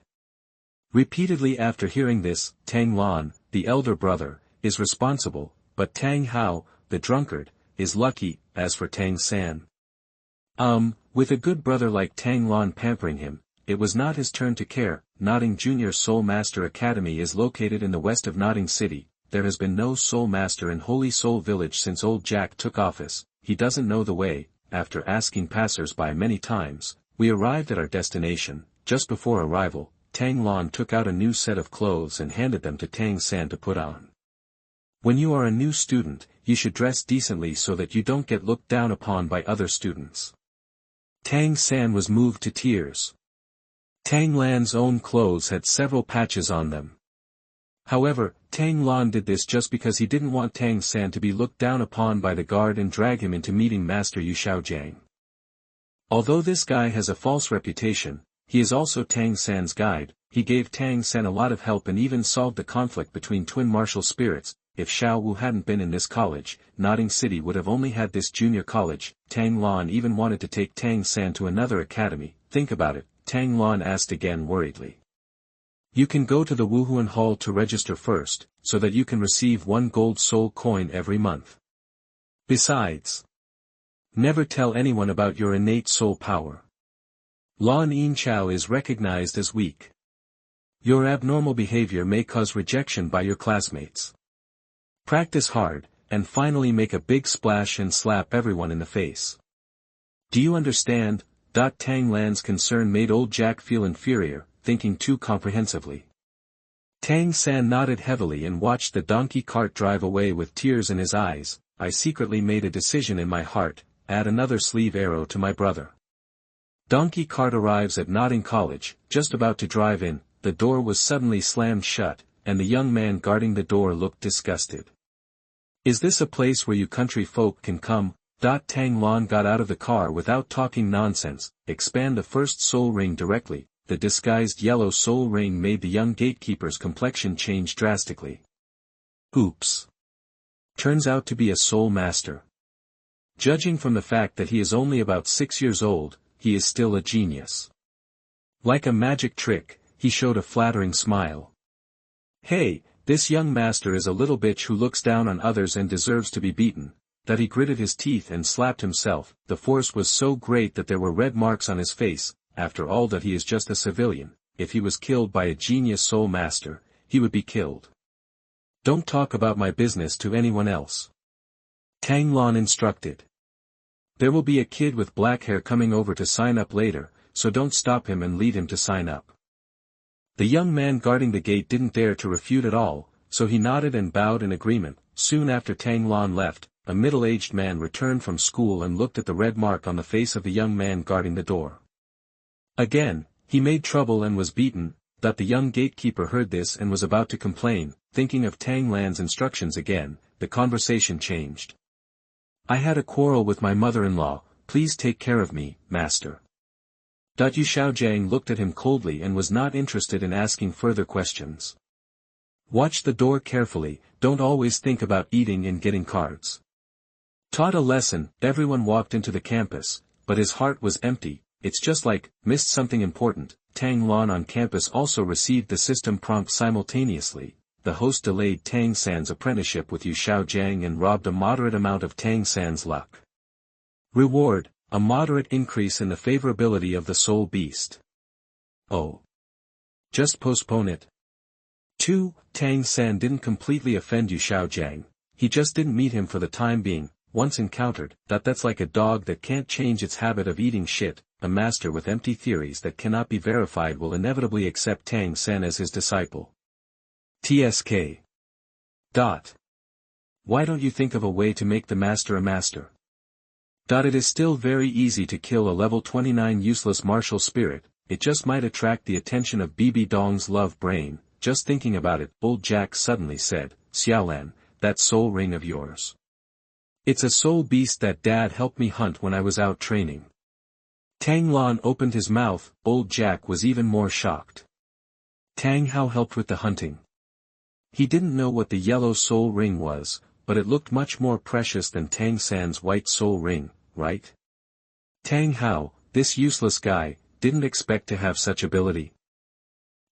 Repeatedly after hearing this, Tang Lan, the elder brother, is responsible, but Tang Hao, the drunkard, is lucky. As for Tang San, with a good brother like Tang Lan pampering him, it was not his turn to care. Nodding Junior Soul Master Academy is located in the west of Nodding City. There has been no Soul Master in Holy Soul Village since old Jack took office. He doesn't know the way. After asking passers-by many times, we arrived at our destination. Just before arrival, Tang Lan took out a new set of clothes and handed them to Tang San to put on. When you are a new student, you should dress decently so that you don't get looked down upon by other students. Tang San was moved to tears. Tang Lan's own clothes had several patches on them. However, Tang Lan did this just because he didn't want Tang San to be looked down upon by the guard and drag him into meeting Master Yu Xiaojiang. Although this guy has a false reputation, he is also Tang San's guide. He gave Tang San a lot of help and even solved the conflict between twin martial spirits. If Xiao Wu hadn't been in this college, Nodding City would have only had this junior college. Tang Lan even wanted to take Tang San to another academy. Think about it, Tang Lan asked again worriedly. You can go to the Wuhuan Hall to register first, so that you can receive 1 gold soul coin every month. Besides, never tell anyone about your innate soul power. Lan Yin Chao is recognized as weak. Your abnormal behavior may cause rejection by your classmates. Practice hard, and finally make a big splash and slap everyone in the face. Do you understand? Tang Lan's concern made old Jack feel inferior, thinking too comprehensively. Tang San nodded heavily and watched the donkey cart drive away with tears in his eyes. I secretly made a decision in my heart, add another sleeve arrow to my brother. Donkey cart arrives at Nodding College, just about to drive in, the door was suddenly slammed shut, and the young man guarding the door looked disgusted. Is this a place where you country folk can come? Tang Lan got out of the car without talking nonsense. Expand the first soul ring directly. The disguised yellow soul ring made the young gatekeeper's complexion change drastically. Oops. Turns out to be a soul master. Judging from the fact that he is only about 6 years old, he is still a genius. Like a magic trick, he showed a flattering smile. Hey, this young master is a little bitch who looks down on others and deserves to be beaten. That he gritted his teeth and slapped himself. The force was so great that there were red marks on his face. After all, that he is just a civilian. If he was killed by a genius soul master, he would be killed. Don't talk about my business to anyone else. Tang Lan instructed. There will be a kid with black hair coming over to sign up later, so don't stop him and lead him to sign up. The young man guarding the gate didn't dare to refute at all, so he nodded and bowed in agreement. Soon after Tang Lan left, a middle-aged man returned from school and looked at the red mark on the face of the young man guarding the door. Again, he made trouble and was beaten. The young gatekeeper heard this and was about to complain. Thinking of Tang Lan's instructions again, the conversation changed. I had a quarrel with my mother-in-law, please take care of me, master. Yu Xiaojiang looked at him coldly and was not interested in asking further questions. Watch the door carefully, don't always think about eating and getting cards. Taught a lesson. Everyone walked into the campus, but his heart was empty. It's just like, missed something important. Tang Lan on campus also received the system prompt simultaneously. The host delayed Tang San's apprenticeship with Yu Xiaojiang and robbed a moderate amount of Tang San's luck. Reward, a moderate increase in the favorability of the soul beast. Oh. Just postpone it. 2. Tang San didn't completely offend Yu Xiaojiang. He just didn't meet him for the time being. Once encountered, that's like a dog that can't change its habit of eating shit. A master with empty theories that cannot be verified will inevitably accept Tang San as his disciple. TSK. Why don't you think of a way to make the master a master? It is still very easy to kill a level 29 useless martial spirit. It just might attract the attention of Bibi Dong's love brain. Just thinking about it, old Jack suddenly said, Xiao Yan, that soul ring of yours. It's a soul beast that Dad helped me hunt when I was out training. Tang Lan opened his mouth. Old Jack was even more shocked. Tang Hao helped with the hunting. He didn't know what the yellow soul ring was, but it looked much more precious than Tang San's white soul ring, right? Tang Hao, this useless guy, didn't expect to have such ability.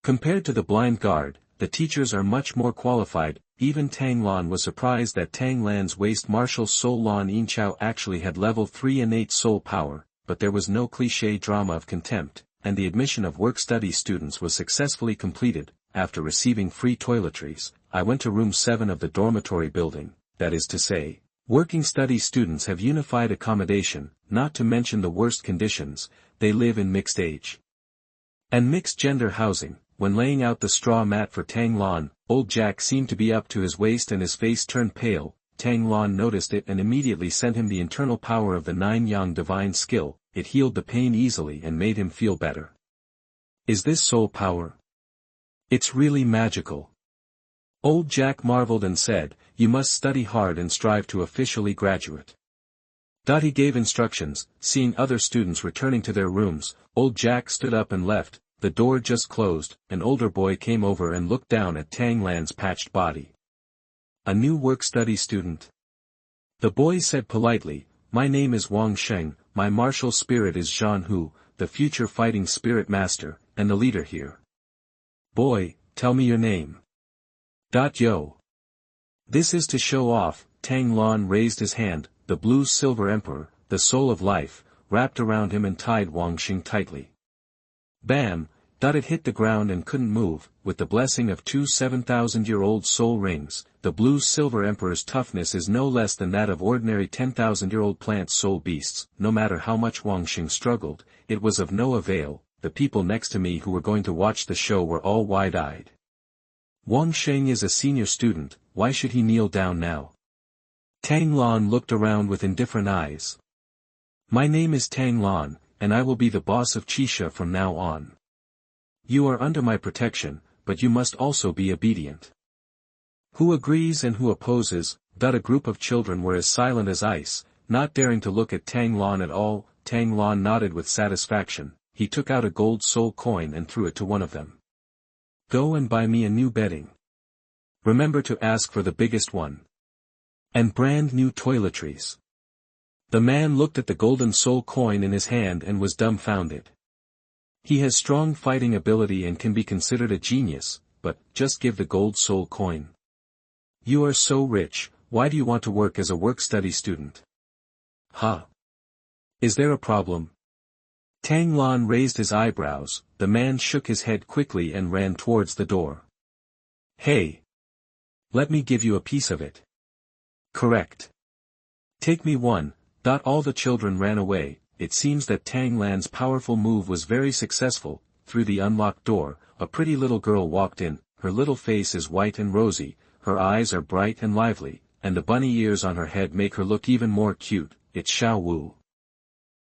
Compared to the blind guard, the teachers are much more qualified. Even Tang Lan was surprised that Tang Lan's waste martial soul Lan Yinchao actually had level 3 innate soul power, but there was no cliché drama of contempt, and the admission of work-study students was successfully completed. After receiving free toiletries, I went to room 7 of the dormitory building. That is to say, working-study students have unified accommodation, not to mention the worst conditions. They live in mixed age and mixed gender housing. When laying out the straw mat for Tang Lan, old Jack seemed to be up to his waist and his face turned pale. Tang Lan noticed it and immediately sent him the internal power of the 9-yang divine skill. It healed the pain easily and made him feel better. Is this soul power? It's really magical. Old Jack marveled and said, "You must study hard and strive to officially graduate." He gave instructions. Seeing other students returning to their rooms, old Jack stood up and left. The door just closed. An older boy came over and looked down at Tang Lan's patched body. "A new work-study student?" The boy said politely, "My name is Wang Sheng, my martial spirit is Xiao Wu, the future fighting spirit master, and the leader here." "Boy, tell me your name." Yo. "This is to show off." Tang Lan raised his hand. The blue-silver emperor, the soul of life, wrapped around him and tied Wang Sheng tightly. Bam! It hit the ground and couldn't move. With the blessing of two 7,000-year-old soul rings, the blue-silver emperor's toughness is no less than that of ordinary 10,000-year-old plant soul beasts. No matter how much Wang Sheng struggled, it was of no avail. The people next to me who were going to watch the show were all wide-eyed. Wang Sheng is a senior student, why should he kneel down now? Tang Lan looked around with indifferent eyes. "My name is Tang Lan, and I will be the boss of Qixia from now on. You are under my protection, but you must also be obedient." Who agrees and who opposes? A group of children were as silent as ice, not daring to look at Tang Lan at all. Tang Lan nodded with satisfaction. He took out a gold soul coin and threw it to one of them. "Go and buy me a new bedding. Remember to ask for the biggest one. And brand new toiletries." The man looked at the golden soul coin in his hand and was dumbfounded. He has strong fighting ability and can be considered a genius, but, just give the gold soul coin. You are so rich, why do you want to work as a work-study student? Huh? Is there a problem? Tang Lan raised his eyebrows. The man shook his head quickly and ran towards the door. "Hey! Let me give you a piece of it." "Correct. Take me one." All the children ran away. It seems that Tang Lan's powerful move was very successful. Through the unlocked door, a pretty little girl walked in. Her little face is white and rosy, her eyes are bright and lively, and the bunny ears on her head make her look even more cute. It's Xiao Wu.